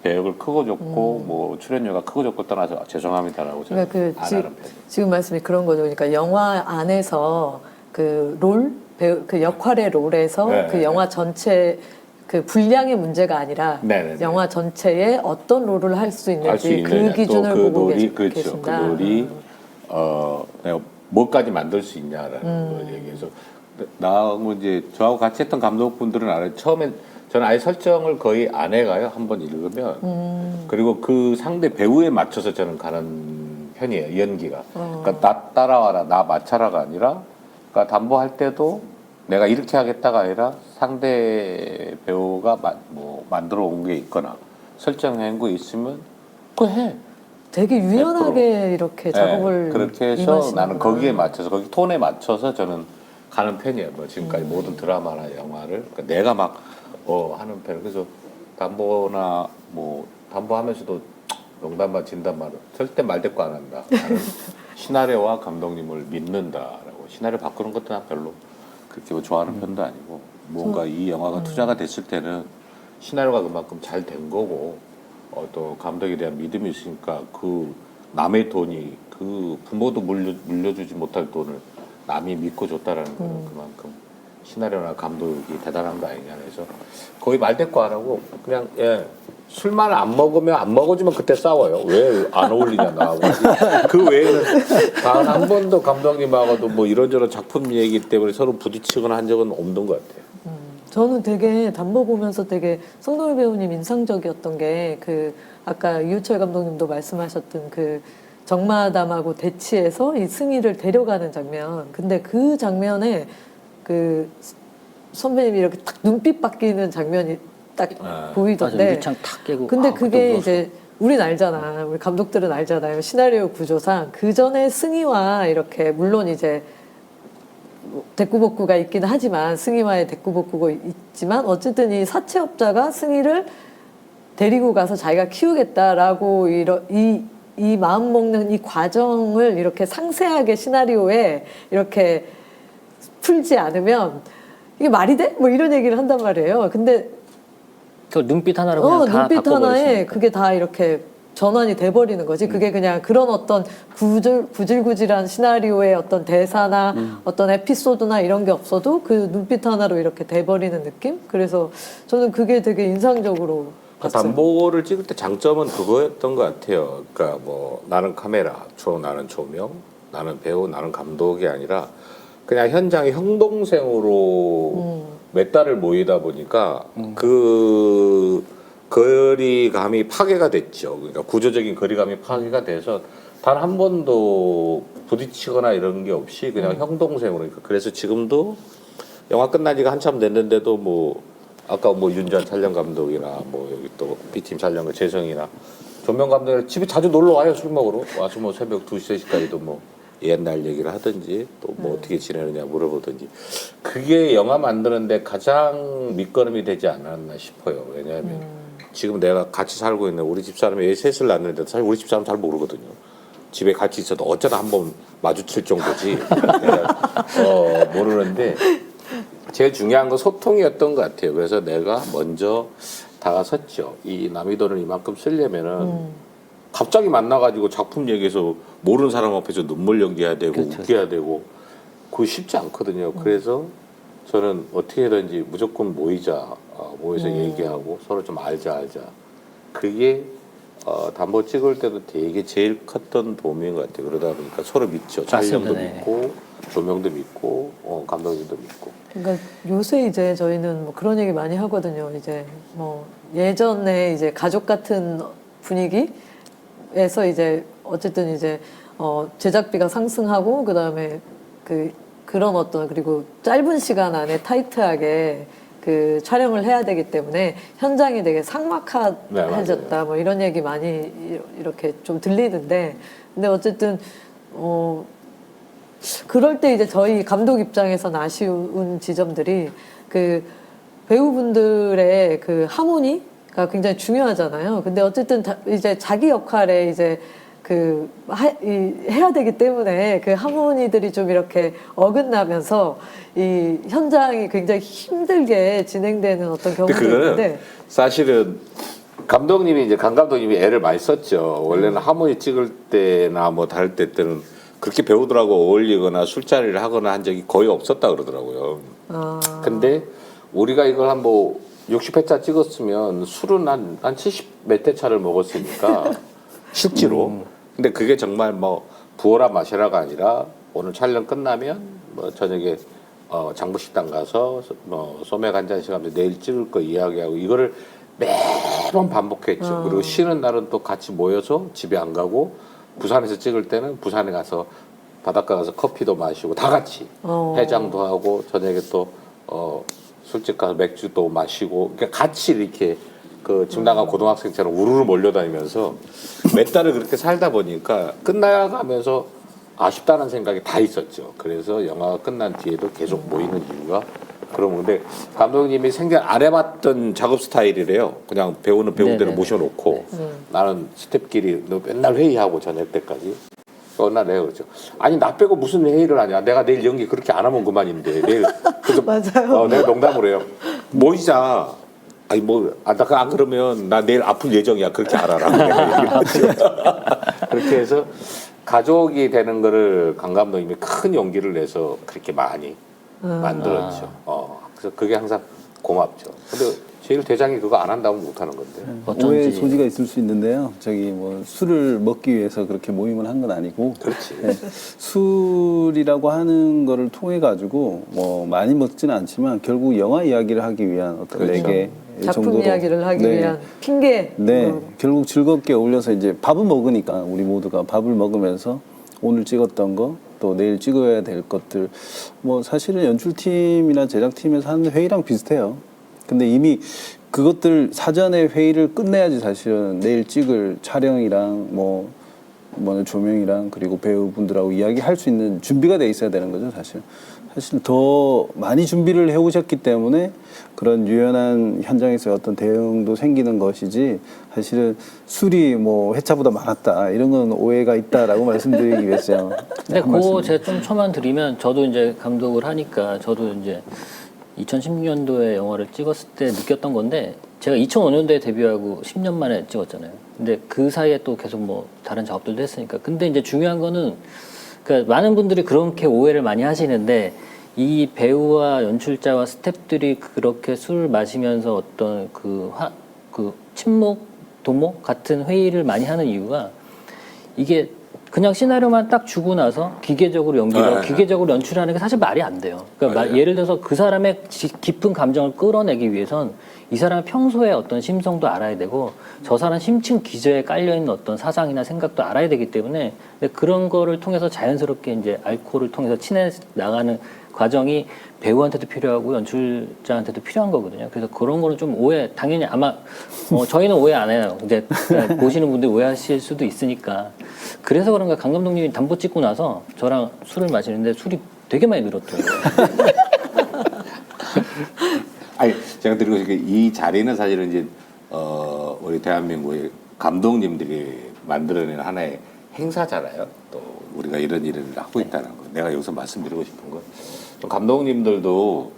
배역을 크고 줬고 뭐 출연료가 크고 줬고 떠나서 죄송합니다라고 저는 그러니까 안 하는 편이에요. 지금 말씀이 그런 거죠. 그러니까 영화 안에서 그 롤, 배우, 그 역할의 롤에서 네, 그 네, 영화 전체 그 분량의 문제가 아니라 네, 네, 네. 영화 전체에 어떤 롤을 할 수 할 수 있는지 그 있느냐 기준을 또그 보고 롤이 그렇죠. 계신다. 그 롤이 내가 뭐까지 만들 수 있냐라는 걸 얘기해서 나하고 이제 저하고 같이 했던 감독분들은 알아요. 처음엔 저는 아예 설정을 거의 안 해가요. 한번 읽으면 그리고 그 상대 배우에 맞춰서 저는 가는 편이에요. 연기가. 그러니까 나 따라와라, 나 맞춰라가 아니라 그러니까 담보할 때도 내가 이렇게 하겠다가 아니라 상대 배우가 뭐 만들어 온 게 있거나 설정해 온 거 있으면 그거 해. 되게 유연하게 이렇게 작업을 그렇게 해서 임하시는구나. 나는 거기에 맞춰서 거기 톤에 맞춰서 저는 가는 편이에요. 뭐 지금까지 모든 드라마나 영화를 그러니까 내가 막 하는 편. 그래서 담보나 뭐 담보하면서도 농담반 진담반 절대 말대꾸 안 한다. 나는 시나리오와 감독님을 믿는다라고. 시나리오 바꾸는 것도 난 별로 그렇게 뭐 좋아하는 편도 아니고 뭔가 이 영화가 투자가 됐을 때는 시나리오가 그만큼 잘 된 거고 또 감독에 대한 믿음이 있으니까 그 남의 돈이 그 부모도 물려주지 못할 돈을 남이 믿고 줬다라는 거는 그만큼 시나리오나 감독이 대단한 거 아니냐 해서 거의 말대꾸 안 하고 그냥 술만 안 먹으면 안 먹어주면 그때 싸워요. 왜 안 어울리냐 나하고. 그 외에는 단 한 번도 감독님하고도 뭐 이런저런 작품 얘기 때문에 서로 부딪히거나 한 적은 없는 것 같아요. 저는 되게 담보 보면서 되게 송동일 배우님 인상적이었던 게 그 아까 이우철 감독님도 말씀하셨던 그 정마담하고 대치해서 이 승희를 데려가는 장면. 근데 그 장면에 그 선배님이 이렇게 딱 눈빛 바뀌는 장면이 딱 맞아, 보이던데. 유리창 탁 깨고. 근데 그때 그게 울었어. 이제 우린 알잖아. 우리 감독들은 알잖아요. 시나리오 구조상 그 전에 승희와 이렇게 물론 이제 대꾸복구가 있기는 하지만 승희와의 대꾸복구가 있지만 어쨌든 이 사채업자가 승희를 데리고 가서 자기가 키우겠다라고 이 마음 먹는 이 과정을 이렇게 상세하게 시나리오에 이렇게 풀지 않으면 이게 말이 돼? 뭐 이런 얘기를 한단 말이에요. 근데 그 눈빛 하나로 그냥 다 눈빛 하나에 바꿔버리시니까. 그게 다 이렇게 전환이 돼버리는 거지. 그게 그냥 그런 어떤 구질구질한 시나리오의 어떤 대사나 어떤 에피소드나 이런 게 없어도 그 눈빛 하나로 이렇게 돼버리는 느낌? 그래서 저는 그게 되게 인상적으로 봤어요. 담보를 찍을 때 장점은 그거였던 것 같아요. 그러니까 뭐 나는 카메라, 나는 조명, 나는 배우, 나는 감독이 아니라 그냥 현장의 형 동생으로 몇 달을 모이다 보니까 그 거리감이 파괴가 됐죠. 그러니까 구조적인 거리감이 파괴가 돼서 단 한 번도 부딪히거나 이런 게 없이 그냥 형동생으로. 그러니까 그래서 지금도 영화 끝난 지가 한참 됐는데도 뭐 아까 뭐 윤전 촬영 감독이나 뭐 여기 또 B팀 촬영 재성이나 조명 감독이랑 집에 자주 놀러 와요. 술 먹으러 와서 뭐 새벽 2시, 3시까지도 뭐 옛날 얘기를 하든지 또 뭐 어떻게 지내느냐 물어보든지. 그게 영화 만드는데 가장 밑거름이 되지 않았나 싶어요. 왜냐하면 지금 내가 같이 살고 있는 우리 집사람이 애 셋을 낳는데 사실 우리 집사람 잘 모르거든요. 집에 같이 있어도 어쩌다 한번 마주칠 정도지 모르는데 제일 중요한 건 소통이었던 것 같아요. 그래서 내가 먼저 다가섰죠. 이 남이도를 이만큼 쓰려면은 갑자기 만나가지고 작품 얘기해서 모르는 사람 앞에서 눈물 연기해야 되고 그렇죠. 웃겨야 되고 그거 쉽지 않거든요. 그래서 저는 어떻게든지 무조건 모여서 얘기하고 서로 좀 알자. 그게 담보 찍을 때도 되게 제일 컸던 도움인 것 같아요. 그러다 보니까 서로 믿죠. 촬영도 네. 믿고 조명도 믿고 감독님도 믿고. 그러니까 요새 이제 저희는 뭐 그런 얘기 많이 하거든요. 이제 뭐 예전에 이제 가족 같은 분위기에서 이제 어쨌든 이제 제작비가 상승하고 그다음에 그런 어떤 그리고 짧은 시간 안에 타이트하게 그 촬영을 해야 되기 때문에 현장이 되게 삭막해졌다. 네, 뭐 이런 얘기 많이 이렇게 좀 들리는데 근데 어쨌든 그럴 때 이제 저희 감독 입장에서는 아쉬운 지점들이 그 배우분들의 그 하모니가 굉장히 중요하잖아요. 근데 어쨌든 이제 자기 역할에 이제 해야 되기 때문에 그 하모니들이 좀 이렇게 어긋나면서 이 현장이 굉장히 힘들게 진행되는 어떤 경우도 있는데 사실은 감독님이 이제 강 감독님이 애를 많이 썼죠. 원래는 하모니 찍을 때나 뭐 다를 때는 그렇게 배우들하고 어울리거나 술자리를 하거나 한 적이 거의 없었다 그러더라고요. 근데 우리가 이걸 한 뭐 60회차 찍었으면 술은 한 70 몇 회 차를 먹었으니까 실제로. 근데 그게 정말 뭐 부어라 마셔라가 아니라 오늘 촬영 끝나면 뭐 저녁에 장부식당 가서 뭐 소맥 한 잔씩 하면서 내일 찍을 거 이야기하고 이거를 매번 반복했죠. 그리고 쉬는 날은 또 같이 모여서 집에 안 가고 부산에서 찍을 때는 부산에 가서 바닷가 가서 커피도 마시고 다 같이 해장도 하고 저녁에 또 술집 가서 맥주도 마시고 그러니까 같이 이렇게 그 집 나간 고등학생처럼 우르르 몰려다니면서 몇 달을 그렇게 살다 보니까 끝나가면서 아쉽다는 생각이 다 있었죠. 그래서 영화가 끝난 뒤에도 계속 모이는 이유가 그런 건데 감독님이 생전 안 해봤던 작업 스타일이래요. 그냥 배우는 배우대로 모셔놓고 나는 스태프끼리 너 맨날 회의하고 저녁 때까지. 어느 날 내가 그러죠. 아니 나 빼고 무슨 회의를 하냐. 내가 내일 연기 그렇게 안 하면 그만인데 내일. 그래서 맞아요. 내가 농담을 해요. 모이자. 아니 안 그러면 나 내일 아플 예정이야. 그렇게 알아라. 그렇게 해서 가족이 되는 거를 강 감독님이 큰 용기를 내서 그렇게 많이 만들었죠. 그래서 그게 항상 고맙죠. 근데 제일 대장이 그거 안 한다면 못 하는 건데. 오해 소지가 있을 수 있는데요. 저기 뭐 술을 먹기 위해서 그렇게 모임을 한 건 아니고. 그렇지. 네, 술이라고 하는 거를 통해 가지고 뭐 많이 먹지는 않지만 결국 영화 이야기를 하기 위한 어떤 그렇죠. 내게 작품 정도로 이야기를 하기 네. 위한 핑계. 네, 결국 즐겁게 어울려서 이제 밥을 먹으니까 우리 모두가 밥을 먹으면서 오늘 찍었던 거 또 내일 찍어야 될 것들 뭐 사실은 연출팀이나 제작팀에서 하는 회의랑 비슷해요. 근데 이미 그것들 사전에 회의를 끝내야지 사실은 내일 찍을 촬영이랑 뭐 조명이랑 그리고 배우분들하고 이야기할 수 있는 준비가 돼 있어야 되는 거죠, 사실. 사실 더 많이 준비를 해오셨기 때문에 그런 유연한 현장에서 어떤 대응도 생기는 것이지 사실은 술이 뭐 회차보다 많았다 이런 건 오해가 있다라고 말씀드리기 위해서. 근데 그거 제가 좀 첨언 드리면 저도 이제 감독을 하니까 저도 이제 2016년도에 영화를 찍었을 때 느꼈던 건데 제가 2005년도에 데뷔하고 10년 만에 찍었잖아요. 근데 그 사이에 또 계속 뭐 다른 작업들도 했으니까. 근데 이제 중요한 거는 그러니까 많은 분들이 그렇게 오해를 많이 하시는데 이 배우와 연출자와 스태프들이 그렇게 술 마시면서 어떤 그 친목, 도목 같은 회의를 많이 하는 이유가 이게 그냥 시나리오만 딱 주고 나서 기계적으로 연기를 기계적으로 연출하는 게 사실 말이 안 돼요. 그러니까 예를 들어서 그 사람의 깊은 감정을 끌어내기 위해선 이 사람의 평소의 어떤 심성도 알아야 되고 저 사람 심층 기저에 깔려있는 어떤 사상이나 생각도 알아야 되기 때문에 근데 그런 거를 통해서 자연스럽게 이제 알코올을 통해서 친해 나가는 과정이 배우한테도 필요하고 연출자한테도 필요한 거거든요. 그래서 그런 거는 좀 오해, 당연히 아마 저희는 오해 안 해요. 이제 보시는 분들 오해하실 수도 있으니까. 그래서 그런가 강 감독님이 담보 찍고 나서 저랑 술을 마시는데 술이 되게 많이 늘었더라고요. 아니 제가 드리고 싶은 게 이 자리는 사실은 이제 우리 대한민국의 감독님들이 만들어낸 하나의 행사잖아요. 또 우리가 이런 일을 하고 있다는 거. 내가 여기서 말씀드리고 싶은 건 좀 감독님들도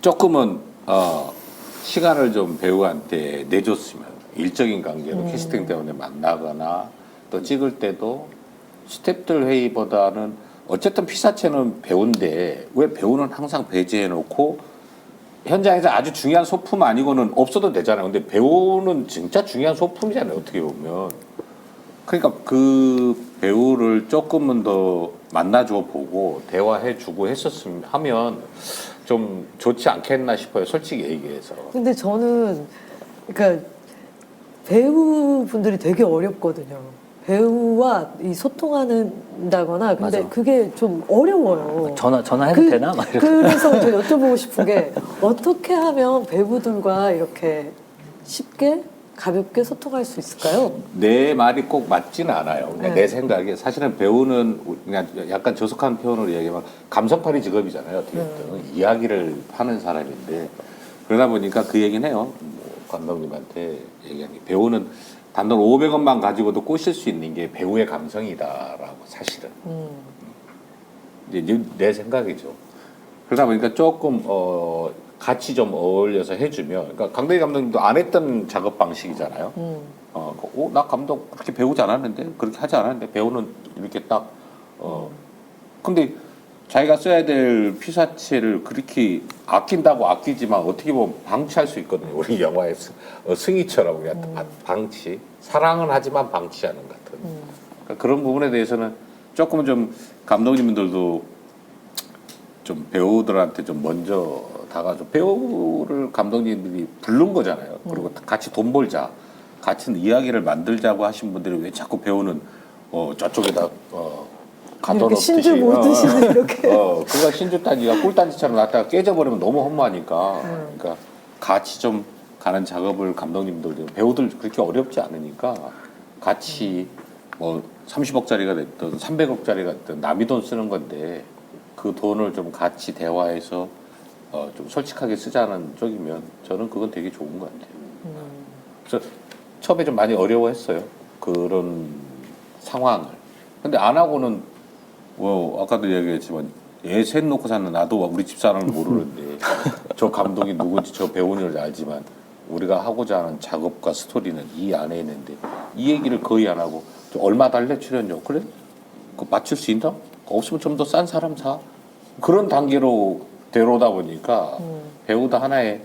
조금은 시간을 좀 배우한테 내줬으면 일적인 관계로 캐스팅 때문에 만나거나 또 찍을 때도 스태프들 회의보다는 어쨌든 피사체는 배우인데 왜 배우는 항상 배제해놓고 현장에서 아주 중요한 소품 아니고는 없어도 되잖아요. 근데 배우는 진짜 중요한 소품이잖아요. 어떻게 보면. 그러니까 그 배우를 조금은 더 만나줘 보고 대화해주고 했었으면 하면 좀 좋지 않겠나 싶어요. 솔직히 얘기해서. 근데 저는 그러니까 배우분들이 되게 어렵거든요. 배우와 이 소통한다거나 근데 맞아. 그게 좀 어려워요. 전화해도 되나? 막 이렇게. 그래서 저 여쭤보고 싶은 게 어떻게 하면 배우들과 이렇게 쉽게 가볍게 소통할 수 있을까요? 내 말이 꼭 맞지는 않아요. 그냥 네. 내 생각에 사실은 배우는 그냥 약간 저속한 표현으로 얘기하면 감성팔이 직업이잖아요. 어떻게 보면 이야기를 하는 사람인데 그러다 보니까 그 얘기는 해요. 뭐 감독님한테 얘기하니 배우는 단돈 500원만 가지고도 꼬실 수 있는 게 배우의 감성이다라고 사실은 이제 내 생각이죠. 그러다 보니까 조금 같이 좀 어울려서 해주면, 그러니까 강대희 감독님도 안 했던 작업 방식이잖아요. 나 감독 그렇게 배우지 않았는데, 그렇게 하지 않았는데, 배우는 이렇게 딱, 근데 자기가 써야 될 피사체를 그렇게 아낀다고 아끼지만 어떻게 보면 방치할 수 있거든요. 우리 영화의 승희처럼 그냥 방치. 사랑은 하지만 방치하는 같은. 그러니까 그런 부분에 대해서는 조금 좀 감독님들도 좀 배우들한테 좀 먼저 다가서 배우를 감독님들이 부른 거잖아요. 그리고 같이 돈 벌자, 같은 이야기를 만들자고 하신 분들이 왜 자꾸 배우는 저쪽에다 이렇게 신주 못 드시는 이렇게. 그가 신주 단지가 꿀단지처럼 났다가 깨져버리면 너무 허무하니까. 그러니까 같이 좀 가는 작업을 감독님들, 배우들 그렇게 어렵지 않으니까 같이 뭐 30억짜리가 됐든 300억짜리가 됐든 남이 돈 쓰는 건데 그 돈을 좀 같이 대화해서 좀 솔직하게 쓰자는 쪽이면 저는 그건 되게 좋은 것 같아요. 그래서 처음에 좀 많이 어려워했어요. 그런 상황을. 근데 안 하고는 뭐 아까도 얘기했지만 애 셋 놓고 사는 나도 우리 집사람을 모르는데 저 감독이 누군지 저 배우는 알지만 우리가 하고자 하는 작업과 스토리는 이 안에 있는데 이 얘기를 거의 안 하고 얼마 달래 출연료 그래? 그거 맞출 수 있나? 없으면 좀 더 싼 사람 사. 그런 단계로 데려오다 보니까 배우도 하나의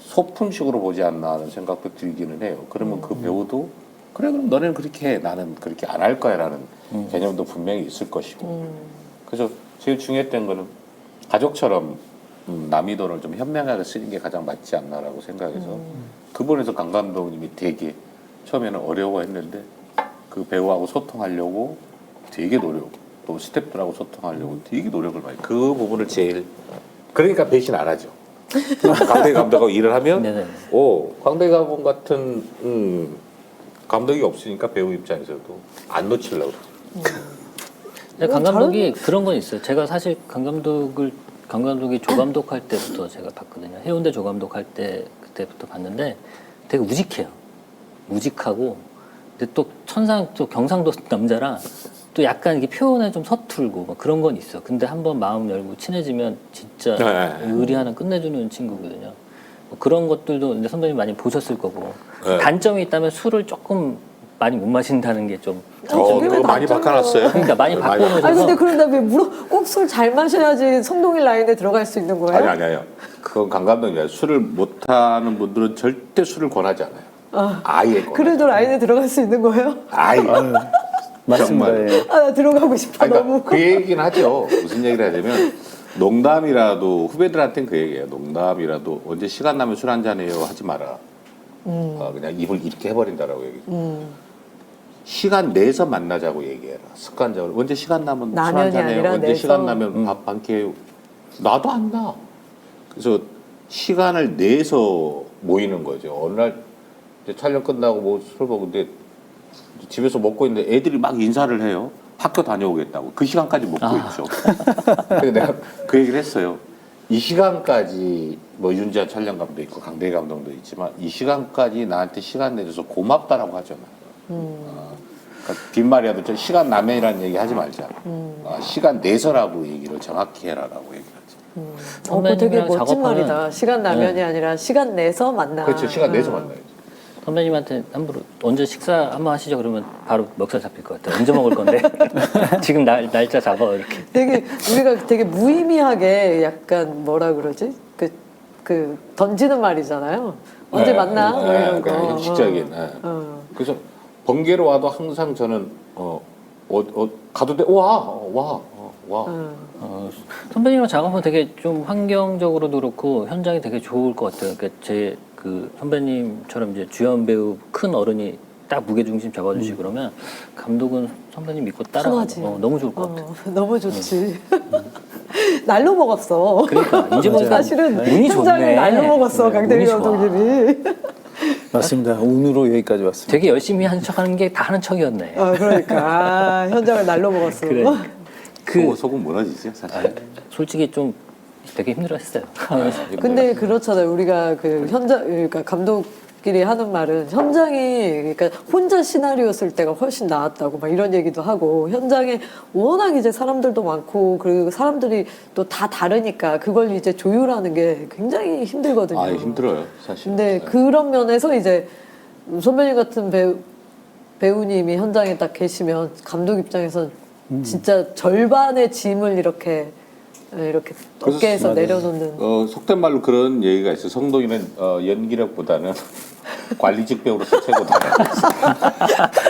소품식으로 보지 않나 하는 생각도 들기는 해요. 그러면 그 배우도 그래 그럼 너네는 그렇게 해. 나는 그렇게 안 할 거야 라는 개념도 분명히 있을 것이고 그래서 제일 중요했던 거는 가족처럼 남의 돈을 좀 현명하게 쓰는 게 가장 맞지 않나라고 생각해서 그 부분에서 강 감독님이 되게 처음에는 어려워했는데 그 배우하고 소통하려고 되게 노력 또 스태프들하고 소통하려고 되게 노력을 많이 그 부분을 제일 그러니까 배신 안 하죠. 강대희 감독하고 일을 하면 네네. 강대희 감독 같은 감독이 없으니까 배우 입장에서도 안 놓치려고 근데 강 감독이 그런 건 있어요. 제가 사실 강 감독이 조감독 할 때부터 제가 봤거든요. 해운대 조감독 할 때 그때부터 봤는데 되게 우직해요. 우직하고 근데 또 천상 또 경상도 남자라 또 약간 이게 표현에 좀 서툴고 막 그런 건 있어. 근데 한번 마음 열고 친해지면 진짜 의리 하나 끝내주는 친구거든요. 뭐 그런 것들도 이제 선배님 많이 보셨을 거고 단점이 있다면 술을 조금 많이 못 마신다는 게 좀 그거 많이 바꿔놨어요. 그러니까 많이 바꿔놓으셔서 아니 근데 그런다 왜 꼭 술 잘 마셔야지 성동일 라인에 들어갈 수 있는 거예요? 아니요. 그건 강 감독이 술을 못하는 분들은 절대 술을 권하지 않아요. 아예 그래도 라인에 들어갈 수 있는 거예요? 아예 맞습니다. 정말. 예. 아, 나 들어가고 싶어 아니, 너무. 그러니까 그 얘기긴 하죠. 무슨 얘기를 하냐면 농담이라도 후배들한테는 그 얘기예요. 농담이라도 언제 시간 나면 술 한잔 해요 하지 마라. 그냥 입을 이렇게 해버린다라고 얘기해요. 시간 내서 만나자고 얘기해라. 습관적으로. 언제 시간 나면 술 나면이 한잔 해요. 아니라 언제 내서. 시간 나면 밥 한 끼 해요. 나도 안 나. 그래서 시간을 내서 모이는 거죠. 어느 날 이제 촬영 끝나고 뭐 술 먹는데 집에서 먹고 있는데 애들이 막 인사를 해요. 학교 다녀오겠다고. 그 시간까지 먹고 있죠. 그래서 내가 그 얘기를 했어요. 이 시간까지 뭐 윤지아 촬영감도 있고 강대희 감독도 있지만 이 시간까지 나한테 시간 내줘서 고맙다라고 하잖아요. 그러니까 빈말이라도 좀 시간 남행이라는 얘기 하지 말자. 시간 내서라고 얘기를 정확히 해라라고 얘기하지. 그거 되게 선배님이랑 멋진 작업하는- 말이다. 시간 나면이 네. 아니라 시간 내서 만나. 그렇죠. 시간 내서 만나야지. 선배님한테 함부로 언제 식사 한번 하시죠 그러면 바로 멱살 잡힐 것 같아요. 언제 먹을 건데 지금 날짜 잡아 이렇게. 되게 우리가 되게 무의미하게 약간 뭐라 그러지? 그 던지는 말이잖아요. 언제 만나? 뭐 이런 거. 그냥 형식적인. 네. 그래서 번개로 와도 항상 저는 가도 돼. 와. 선배님이랑 작업은 되게 좀 환경적으로도 그렇고 현장이 되게 좋을 것 같아요. 그러니까 제 그 선배님처럼 이제 주연 배우 큰 어른이 딱 무게 중심 잡아주시고 그러면 감독은 선배님 믿고 따라가고 편하지. 너무 좋을 것 같아요. 너무 좋지. 날로 먹었어. 그러니까 이제 보니까 사실은 운이 현장을 좋네. 날로 먹었어 네, 강대리 운이 좋아. 감독님이. 맞습니다. 운으로 여기까지 왔습니다. 되게 열심히 하는 척하는 게 다 하는 척이었네. 그러니까 현장을 날로 먹었어. 그래. 속은 무너지죠 사실. 솔직히 좀 되게 힘들었어요. 근데 그렇잖아요. 우리가 그 현장, 그러니까 감독끼리 하는 말은 현장이, 그러니까 혼자 시나리오 쓸 때가 훨씬 나았다고 막 이런 얘기도 하고, 현장에 워낙 이제 사람들도 많고, 그리고 사람들이 또 다 다르니까 그걸 이제 조율하는 게 굉장히 힘들거든요. 아 힘들어요 사실. 근데 그런 면에서 이제 선배님 같은 배우님이 현장에 딱 계시면 감독 입장에서 진짜 절반의 짐을 이렇게 어깨에서 내려놓는. 속된 말로 그런 얘기가 있어요. 성동이는 연기력보다는 관리직 배우로서 최고다.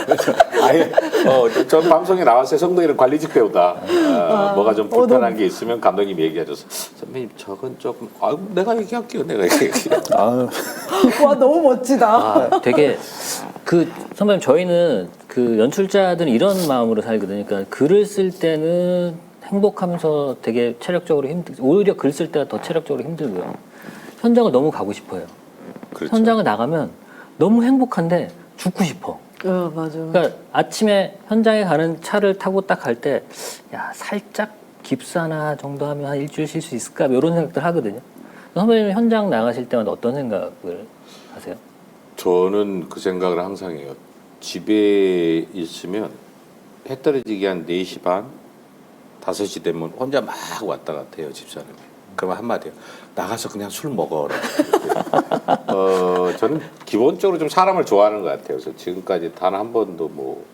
그래서 아예 전 방송에 나왔어요. 성동이는 관리직 배우다. 뭐가 좀 불편한 게 있으면 감독님이 얘기해줘서 선배님 저건 조금 내가 얘기할게요. 내가 얘기할게요. 와 너무 멋지다. 되게 그 선배님 저희는 그 연출자들은 이런 마음으로 살거든요. 그러니까 글을 쓸 때는 행복하면서 되게 체력적으로 오히려 글 쓸 때가 더 체력적으로 힘들고요. 현장을 너무 가고 싶어요. 그렇죠. 현장을 나가면 너무 행복한데 죽고 싶어. 맞아. 그러니까 아침에 현장에 가는 차를 타고 딱 갈 때 야 살짝 깁스 하나 정도 하면 한 일주일 쉴 수 있을까? 이런 생각들 하거든요. 선배님 현장 나가실 때마다 어떤 생각을 하세요? 저는 그 생각을 항상 해요. 집에 있으면 해 떨어지기 한 4시 반, 5시 되면 혼자 막 왔다 갔다 해요, 집사람이. 그러면 한마디요. 나가서 그냥 술 먹어라. 저는 기본적으로 좀 사람을 좋아하는 것 같아요. 그래서 지금까지 단 한 번도 뭐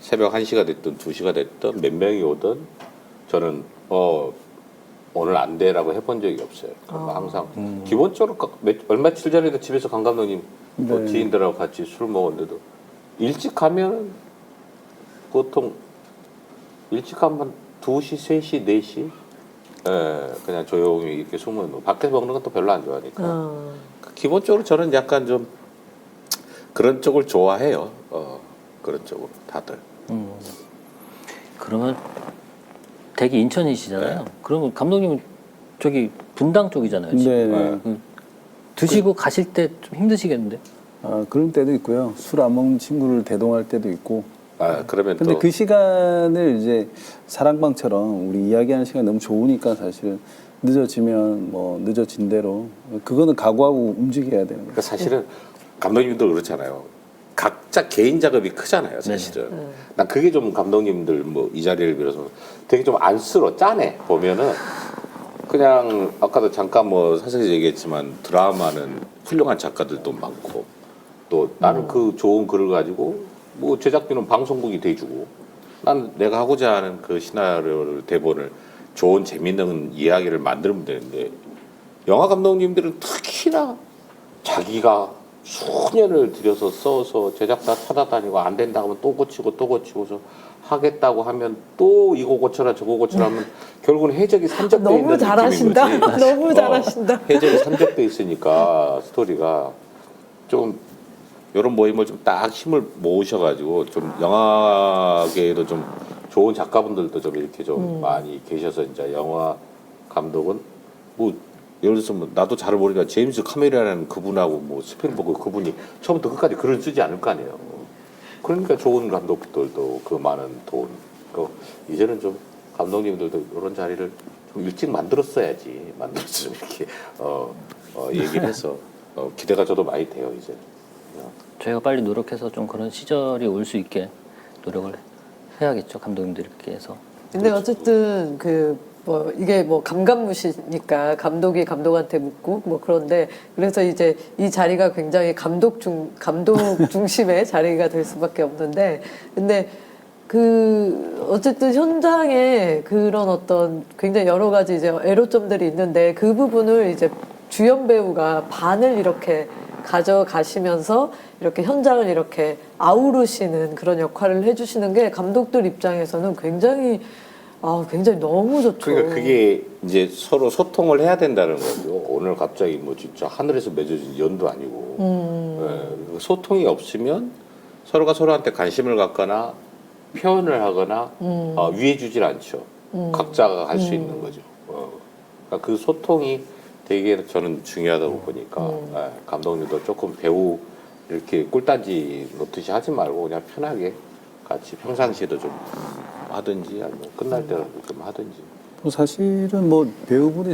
새벽 1시가 됐든 2시가 됐든 몇 명이 오든 저는 오늘 안 돼라고 해본 적이 없어요. 항상 기본적으로 얼마며칠 전에도 집에서 강 감독님 뭐 지인들하고 같이 술 먹었는데도 일찍 가면 보통 일찍 가면 2시, 3시, 4시 그냥 조용히 이렇게 숨은 밖에서 먹는 건 또 별로 안 좋아하니까 기본적으로 저는 약간 좀 그런 쪽을 좋아해요. 그런 쪽으로 다들. 그러면 댁이 인천이시잖아요. 그러면 감독님은 저기 분당 쪽이잖아요. 지금. 네. 드시고 가실 때 좀 힘드시겠는데? 그럴 때도 있고요. 술 안 먹는 친구를 대동할 때도 있고. 그러면 근데 또 그 시간을 이제 사랑방처럼 우리 이야기하는 시간 너무 좋으니까 사실은 늦어지면 뭐 늦어진 대로 그거는 각오하고 움직여야 되는 거예요. 그러니까 사실은 감독님도 그렇잖아요. 각자 개인 작업이 크잖아요, 사실은. 난 그게 좀 감독님들 뭐 이 자리를 빌어서 되게 좀 안쓰러워, 짠해 보면은 그냥 아까도 잠깐 뭐 사실 얘기했지만 드라마는 훌륭한 작가들도 많고 또 나는 그 좋은 글을 가지고 뭐 제작비는 방송국이 대주고 난 내가 하고자 하는 그 시나리오를 대본을 좋은 재밌는 이야기를 만들면 되는데 영화 감독님들은 특히나 자기가 수년을 들여서 써서 제작사 찾아다니고 안 된다고 하면 또 고치고서 하겠다고 하면 또 이거 고쳐라 저거 고쳐라 하면 결국은 해적이 산적돼 너무 있는 잘하신다. 느낌인 거지. 너무 잘하신다. 해적이 산적돼 있으니까 스토리가 좀 이런 모임을 좀 딱 힘을 모으셔가지고 좀 영화계에도 좀 좋은 작가분들도 좀 이렇게 좀 많이 계셔서 이제 영화 감독은 뭐 예를 들어서 뭐 나도 잘 모르니까 제임스 카메라라는 그분하고 뭐 스필버그 그분이 처음부터 끝까지 글을 쓰지 않을 거 아니에요. 그러니까 좋은 감독들도 그 많은 돈. 이제는 좀 감독님들도 이런 자리를 좀 일찍 만들었어야지. 만들어서 좀 이렇게 얘기를 해서 기대가 저도 많이 돼요 이제. 저희가 빨리 노력해서 좀 그런 시절이 올 수 있게 노력을 해야겠죠, 감독님들께서. 근데 어쨌든 이게 뭐 감감무시니까 감독이 감독한테 묻고 뭐 그런데 그래서 이제 이 자리가 굉장히 감독 중심의 자리가 될 수밖에 없는데 근데 어쨌든 현장에 그런 어떤 굉장히 여러 가지 이제 애로점들이 있는데 그 부분을 이제 주연 배우가 반을 이렇게 가져가시면서 이렇게 현장을 이렇게 아우르시는 그런 역할을 해주시는 게 감독들 입장에서는 굉장히 너무 좋죠. 그러니까 그게 이제 서로 소통을 해야 된다는 거죠. 오늘 갑자기 뭐 진짜 하늘에서 맺어진 연도 아니고 네, 소통이 없으면 서로가 서로한테 관심을 갖거나 표현을 하거나 위해주질 않죠. 각자가 할 수 있는 거죠. 그러니까 그 소통이 되게 저는 중요하다고 보니까 네, 감독님도 조금 배우 이렇게 꿀단지 놓듯이 하지 말고 그냥 편하게 같이 평상시에도 좀 하든지 아니면 끝날 때라도 좀 하든지. 사실은 뭐 배우분이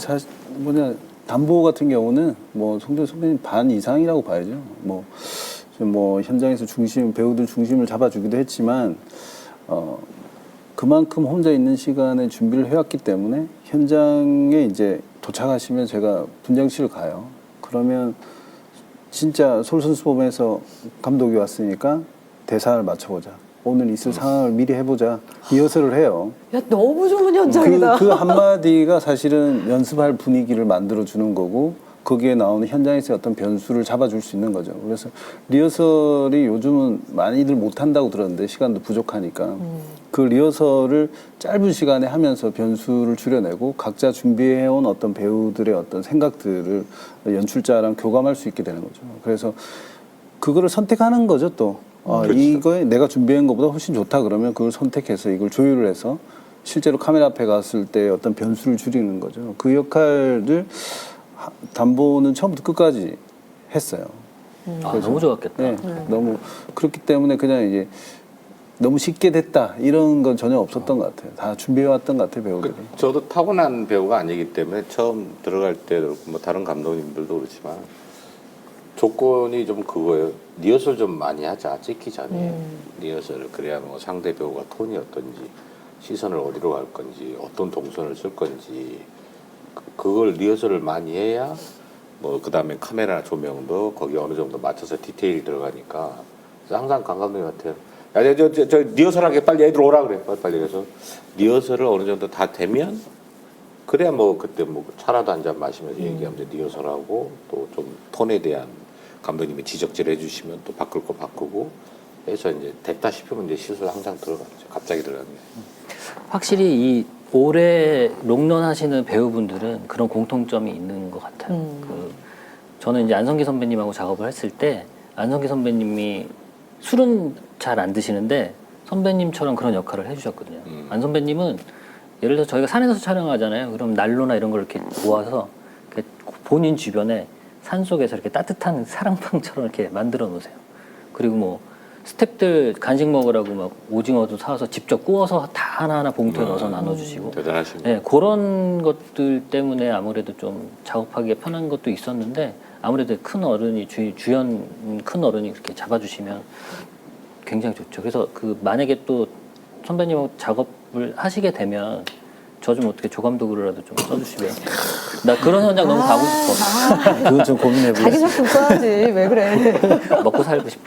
담보 같은 경우는 뭐 송도현 선배님 반 이상이라고 봐야죠. 뭐 현장에서 배우들 중심을 잡아주기도 했지만 그만큼 혼자 있는 시간에 준비를 해왔기 때문에 현장에 이제 도착하시면 제가 분장실을 가요. 그러면 진짜 솔선수범해서 감독이 왔으니까 대사를 맞춰보자. 오늘 있을 상황을 미리 해보자. 리허설을 해요. 야, 너무 좋은 현장이다. 그 한마디가 사실은 연습할 분위기를 만들어주는 거고 거기에 나오는 현장에서의 어떤 변수를 잡아줄 수 있는 거죠. 그래서 리허설이 요즘은 많이들 못한다고 들었는데 시간도 부족하니까 그 리허설을 짧은 시간에 하면서 변수를 줄여내고 각자 준비해온 어떤 배우들의 어떤 생각들을 연출자랑 교감할 수 있게 되는 거죠. 그래서 그거를 선택하는 거죠 또. 이거에 내가 준비한 것보다 훨씬 좋다 그러면 그걸 선택해서 이걸 조율을 해서 실제로 카메라 앞에 갔을 때 어떤 변수를 줄이는 거죠. 그 역할을 담보는 처음부터 끝까지 했어요. 너무 좋았겠다. 네, 너무 그렇기 때문에 그냥 이제 너무 쉽게 됐다 이런 건 전혀 없었던 것 같아요. 다 준비해왔던 것 같아요 배우들이. 저도 타고난 배우가 아니기 때문에 처음 들어갈 때 뭐 다른 감독님들도 그렇지만 조건이 좀 그거예요. 리허설 좀 많이 하자 찍기 전에 리허설을 그래야 뭐 상대 배우가 톤이 어떤지 시선을 어디로 갈 건지 어떤 동선을 쓸 건지 그걸 리허설을 많이 해야 뭐 그다음에 카메라 조명도 거기 어느 정도 맞춰서 디테일이 들어가니까 그래서 항상 강 감독님한테 야 저 리허설하게 빨리 애들 오라 그래 빨리 그래서 리허설을 어느 정도 다 되면 그래야 뭐 그때 뭐 차라도 한 잔 마시면서 얘기하면서 리허설하고 또 좀 톤에 대한 감독님이 지적질 해주시면 또 바꿀 거 바꾸고 해서 이제 됐다 싶으면 이제 시술 항상 들어가죠. 갑자기 들어가는 게. 확실히 이 오래 롱런 하시는 배우분들은 그런 공통점이 있는 것 같아요. 저는 이제 안성기 선배님하고 작업을 했을 때 안성기 선배님이 술은 잘 안 드시는데 선배님처럼 그런 역할을 해주셨거든요. 안 선배님은 예를 들어서 저희가 산에서 촬영하잖아요. 그럼 난로나 이런 걸 이렇게 모아서 이렇게 본인 주변에 산속에서 이렇게 따뜻한 사랑방처럼 이렇게 만들어 놓으세요. 그리고 뭐 스태프들 간식 먹으라고 막 오징어도 사와서 직접 구워서 다 하나하나 봉투에 넣어서 나눠주시고 대단하십니다. 네, 그런 것들 때문에 아무래도 좀 작업하기가 편한 것도 있었는데 아무래도 큰 어른이 주연 큰 어른이 그렇게 잡아주시면 굉장히 좋죠. 그래서 만약에 또 선배님하고 작업을 하시게 되면 저 좀 어떻게 조감독으로라도 좀 써주시면 나 그런 현장 너무 가고 싶어. 그건 좀 고민해보겠습니다. 자기 작품 써야지. 왜 그래. 먹고 살고 싶어.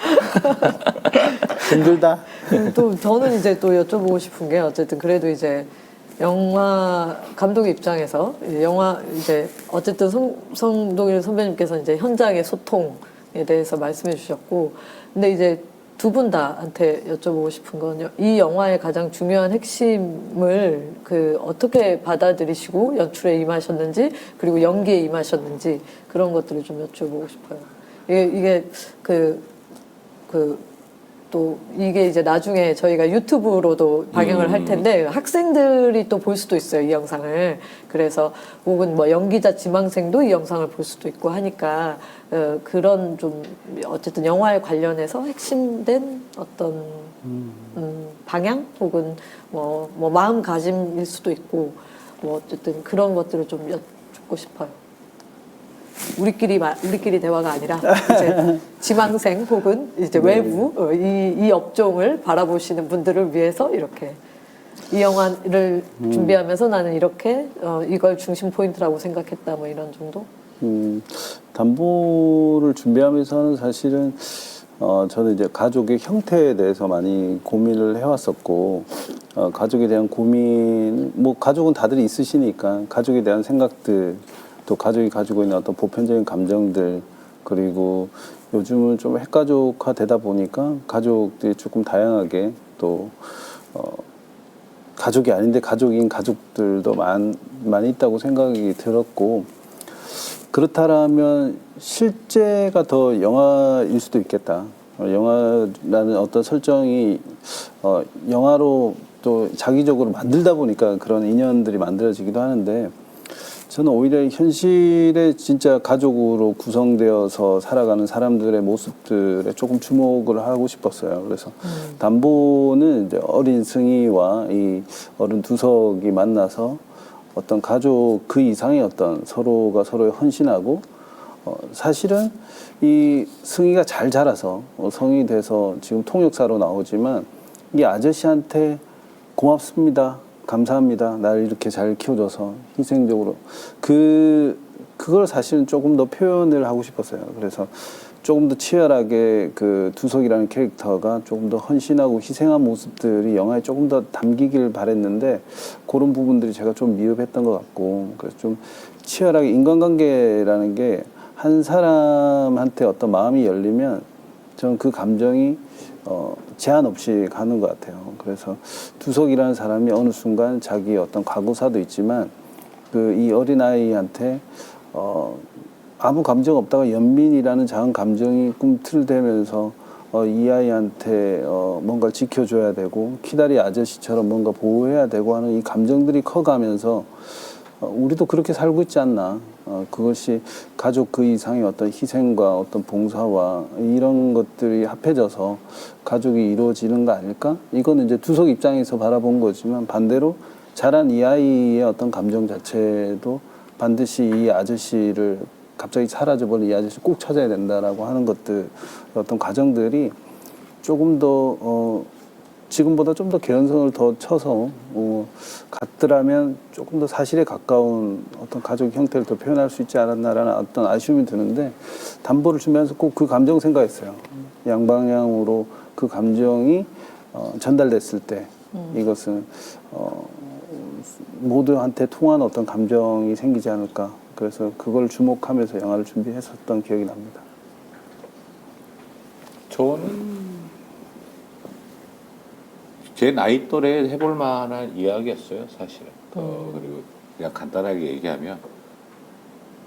힘들다. 또 저는 이제 또 여쭤보고 싶은 게 어쨌든 그래도 이제 영화 감독 입장에서 영화 이제 어쨌든 성동일 선배님께서 이제 현장의 소통에 대해서 말씀해 주셨고, 근데 이제 두 분 다한테 여쭤보고 싶은 건 이 영화의 가장 중요한 핵심을 어떻게 받아들이시고 연출에 임하셨는지, 그리고 연기에 임하셨는지, 그런 것들을 좀 여쭤보고 싶어요. 이게 또 이게 이제 나중에 저희가 유튜브로도 방영을 할 텐데 학생들이 또 볼 수도 있어요, 이 영상을. 그래서 혹은 뭐 연기자 지망생도 이 영상을 볼 수도 있고 하니까 그런 좀 어쨌든 영화에 관련해서 핵심된 어떤 방향 혹은 뭐 마음가짐일 수도 있고 뭐 어쨌든 그런 것들을 좀 여쭙고 싶어요. 우리끼리 대화가 아니라 이제 지망생 혹은 이제 외부 이 업종을 바라보시는 분들을 위해서 이렇게 이 영화를 준비하면서 나는 이렇게 이걸 중심 포인트라고 생각했다 뭐 이런 정도. 담보를 준비하면서는 사실은 저는 이제 가족의 형태에 대해서 많이 고민을 해왔었고 가족에 대한 고민 뭐 가족은 다들 있으시니까 가족에 대한 생각들 또 가족이 가지고 있는 어떤 보편적인 감정들 그리고 요즘은 좀 핵가족화 되다 보니까 가족들이 조금 다양하게 또 가족이 아닌데 가족인 가족들도 많이 있다고 생각이 들었고 그렇다면 실제가 더 영화일 수도 있겠다. 영화라는 어떤 설정이 영화로 또 자기적으로 만들다 보니까 그런 인연들이 만들어지기도 하는데 저는 오히려 현실에 진짜 가족으로 구성되어서 살아가는 사람들의 모습들에 조금 주목을 하고 싶었어요. 그래서 담보는 이제 어린 승희와 이 어른 두석이 만나서 어떤 가족 그 이상의 어떤 서로가 서로에 헌신하고 사실은 이 승희가 잘 자라서 성이 돼서 지금 통역사로 나오지만 이 아저씨한테 고맙습니다. 감사합니다. 날 이렇게 잘 키워줘서 희생적으로 그걸 사실은 조금 더 표현을 하고 싶었어요. 그래서 조금 더 치열하게 그 두석이라는 캐릭터가 조금 더 헌신하고 희생한 모습들이 영화에 조금 더 담기길 바랬는데 그런 부분들이 제가 좀 미흡했던 것 같고 그래서 좀 치열하게 인간관계라는 게 한 사람한테 어떤 마음이 열리면 저는 그 감정이 제한 없이 가는 것 같아요. 그래서 두석이라는 사람이 어느 순간 자기 어떤 과거사도 있지만 이 어린아이한테 아무 감정 없다가 연민이라는 작은 감정이 꿈틀대면서 이 아이한테 뭔가를 지켜줘야 되고 키다리 아저씨처럼 뭔가 보호해야 되고 하는 이 감정들이 커가면서 우리도 그렇게 살고 있지 않나. 그것이 가족 그 이상의 어떤 희생과 어떤 봉사와 이런 것들이 합해져서 가족이 이루어지는 거 아닐까? 이거는 이제 두석 입장에서 바라본 거지만 반대로 자란 이 아이의 어떤 감정 자체도 반드시 이 아저씨를 갑자기 사라져버린 이 아저씨 꼭 찾아야 된다라고 하는 것들 어떤 과정들이 조금 더 지금보다 좀 더 개연성을 더 쳐서 갔더라면 조금 더 사실에 가까운 어떤 가족 형태를 더 표현할 수 있지 않았나라는 어떤 아쉬움이 드는데 담보를 준비하면서 꼭 그 감정 생각했어요. 양방향으로 그 감정이 전달됐을 때 이것은 모두한테 통한 어떤 감정이 생기지 않을까. 그래서 그걸 주목하면서 영화를 준비했었던 기억이 납니다. 저는 제 나이 또래 해볼 만한 이야기였어요, 사실은. 그리고 그냥 간단하게 얘기하면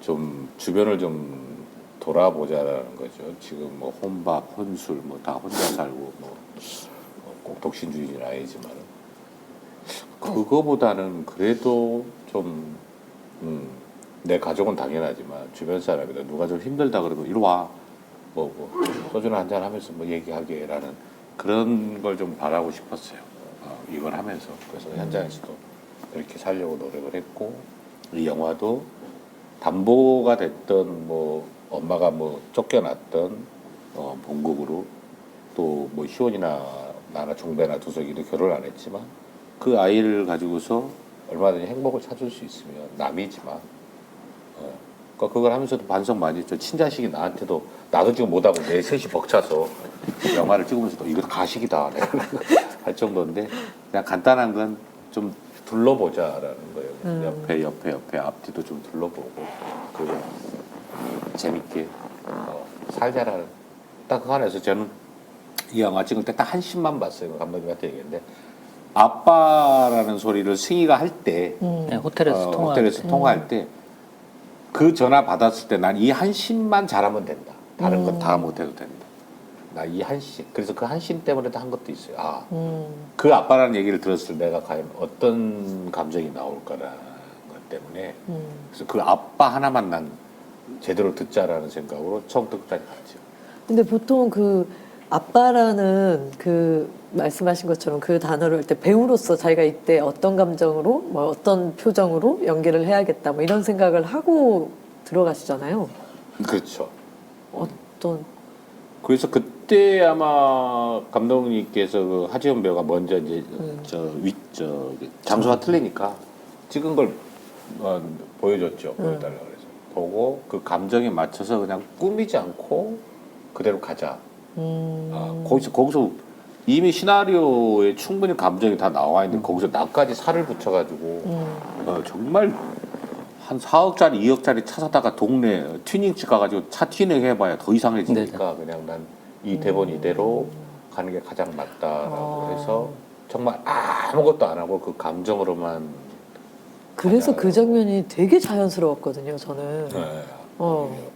좀 주변을 좀 돌아보자라는 거죠. 지금 뭐 혼밥, 혼술, 뭐 다 혼자 살고 꼭 독신주의는 아니지만 그거보다는 그래도 좀 내 가족은 당연하지만 주변 사람이다 누가 좀 힘들다 그러면 이리 와, 뭐 소주나 한잔 하면서 뭐 얘기하게라는. 그런 걸 좀 바라고 싶었어요. 이걸 하면서. 그래서 현장에서도 이렇게 살려고 노력을 했고, 이 영화도 담보가 됐던, 뭐, 엄마가 뭐 쫓겨났던, 본국으로 또 뭐 희원이나 나나 종배나 두석이도 결혼을 안 했지만, 그 아이를 가지고서 얼마든지 행복을 찾을 수 있으면 남이지만, 그러니까 그걸 하면서도 반성 많이 했죠. 친자식이 나한테도 나도 지금 못하고 내 셋이 벅차서 영화를 찍으면서도 이거 가식이다 할 정도인데 그냥 간단한 건 좀 둘러보자라는 거예요. 옆에 앞뒤도 좀 둘러보고 그 재밌게 살자라는 딱 그 안에서 저는 이 영화 찍을 때 딱 한 씬만 봤어요. 감독님한테 얘기했는데 아빠라는 소리를 승희가 할 때 네, 호텔에서 통화할 때 그 전화 받았을 때 난 이 한 씬만 잘하면 된다. 다른 건 다 못해도 된다. 나 이 한 씬. 그래서 그 한 씬 때문에도 한 것도 있어요. 아, 그 아빠라는 얘기를 들었을 때 내가 과연 어떤 감정이 나올까라는 것 때문에 그래서 그 아빠 하나만 난 제대로 듣자라는 생각으로 처음부터 끝까지 갔죠. 근데 보통 그 아빠라는 그 말씀하신 것처럼 그 단어를 할 때 배우로서 자기가 이때 어떤 감정으로 뭐 어떤 표정으로 연기를 해야겠다 뭐 이런 생각을 하고 들어가시잖아요. 그렇죠. 어떤 그래서 그때 아마 감독님께서 그 하지원 배우가 먼저 이제 장소가 틀리니까 찍은 걸 보여줬죠. 보여달라 그래서 보고 그 감정에 맞춰서 그냥 꾸미지 않고 그대로 가자. 거기서 이미 시나리오에 충분히 감정이 다 나와 있는데 거기서 나까지 살을 붙여가지고 정말 한 4억짜리 2억짜리 차 사다가 동네 튜닝집 가가지고 차 튜닝 해봐야 더 이상해지니까 그냥 난 이 대본 이대로 가는 게 가장 맞다라고 해서 정말 아무것도 안 하고 그 감정으로만 그래서 그 장면이 되게 자연스러웠거든요. 저는. 네,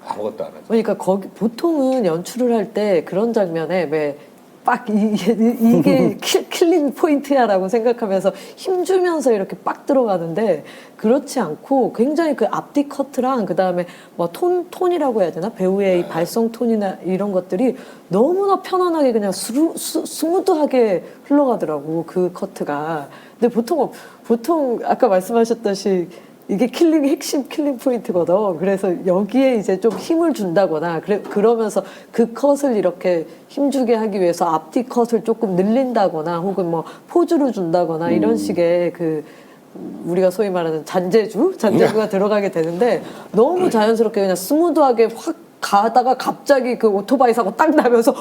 아무것도 안 하죠. 그러니까 거기 보통은 연출을 할 때 그런 장면에 왜 빡 이게 킬링 포인트야라고 생각하면서 힘주면서 이렇게 빡 들어가는데 그렇지 않고 굉장히 그 앞뒤 커트랑 그 다음에 뭐 톤이라고 해야 되나 배우의 이 발성 톤이나 이런 것들이 너무나 편안하게 그냥 스무드하게 흘러가더라고 그 커트가. 근데 보통 아까 말씀하셨듯이 이게 핵심 킬링 포인트거든. 그래서 여기에 이제 좀 힘을 준다거나, 그러면서 그 컷을 이렇게 힘주게 하기 위해서 앞뒤 컷을 조금 늘린다거나, 혹은 뭐 포즈를 준다거나, 이런 식의 우리가 소위 말하는 잔재주가 들어가게 되는데, 너무 자연스럽게 그냥 스무드하게 확 가다가 갑자기 그 오토바이 사고 딱 나면서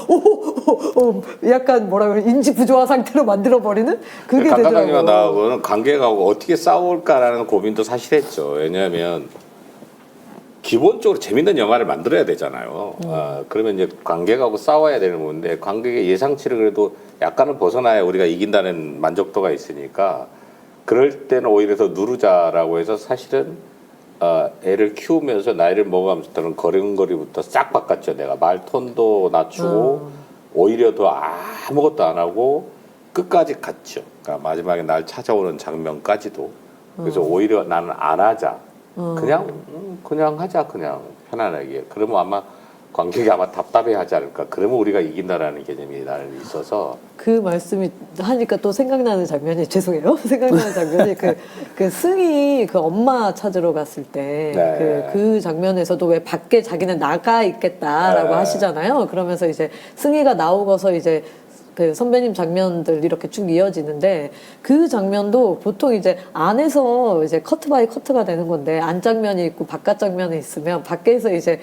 약간 뭐라 그래 인지 부조화 상태로 만들어버리는 그게 되더라고요. 감독님과 나하고는 관계가하고 어떻게 싸울까라는 고민도 사실 했죠. 왜냐하면 기본적으로 재밌는 영화를 만들어야 되잖아요. 그러면 이제 관객하고 싸워야 되는 건데 관객의 예상치를 그래도 약간은 벗어나야 우리가 이긴다는 만족도가 있으니까 그럴 때는 오히려 더 누르자라고 해서 사실은 애를 키우면서 나이를 먹어가면서 그런 걸음걸이부터 싹 바꿨죠. 내가 말 톤도 낮추고 오히려 더 아무것도 안 하고 끝까지 갔죠. 그러니까 마지막에 날 찾아오는 장면까지도. 그래서 오히려 나는 안 하자. 그냥 하자. 그냥 편안하게. 그러면 아마 관객이 아마 답답해하지 않을까. 그러면 우리가 이긴다라는 개념이 나는 있어서. 그 말씀이 하니까 또 생각나는 장면이 죄송해요. 생각나는 장면이 그 승희 그 엄마 찾으러 갔을 때 네. 그 장면에서도 왜 밖에 자기는 나가 있겠다라고 네. 하시잖아요. 그러면서 이제 승희가 나오고서 이제 그 선배님 장면들 이렇게 쭉 이어지는데 그 장면도 보통 이제 안에서 이제 커트 바이 커트가 되는 건데 안 장면이 있고 바깥 장면이 있으면 밖에서 이제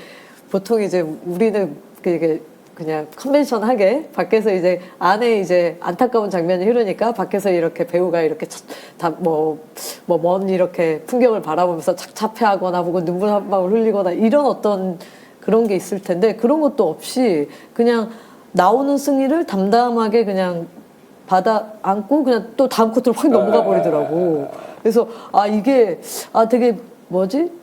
보통 이제 우리는 그게 그냥 컨벤션하게 밖에서 이제 안에 이제 안타까운 장면이 흐르니까 밖에서 이렇게 배우가 이렇게 다 먼 이렇게 풍경을 바라보면서 착잡해하거나 혹은 눈물 한 방울 흘리거나 이런 어떤 그런 게 있을 텐데 그런 것도 없이 그냥 나오는 승희를 담담하게 그냥 받아 안고 그냥 또 다음 코트로 확 넘어가 버리더라고. 그래서 이게 되게 뭐지?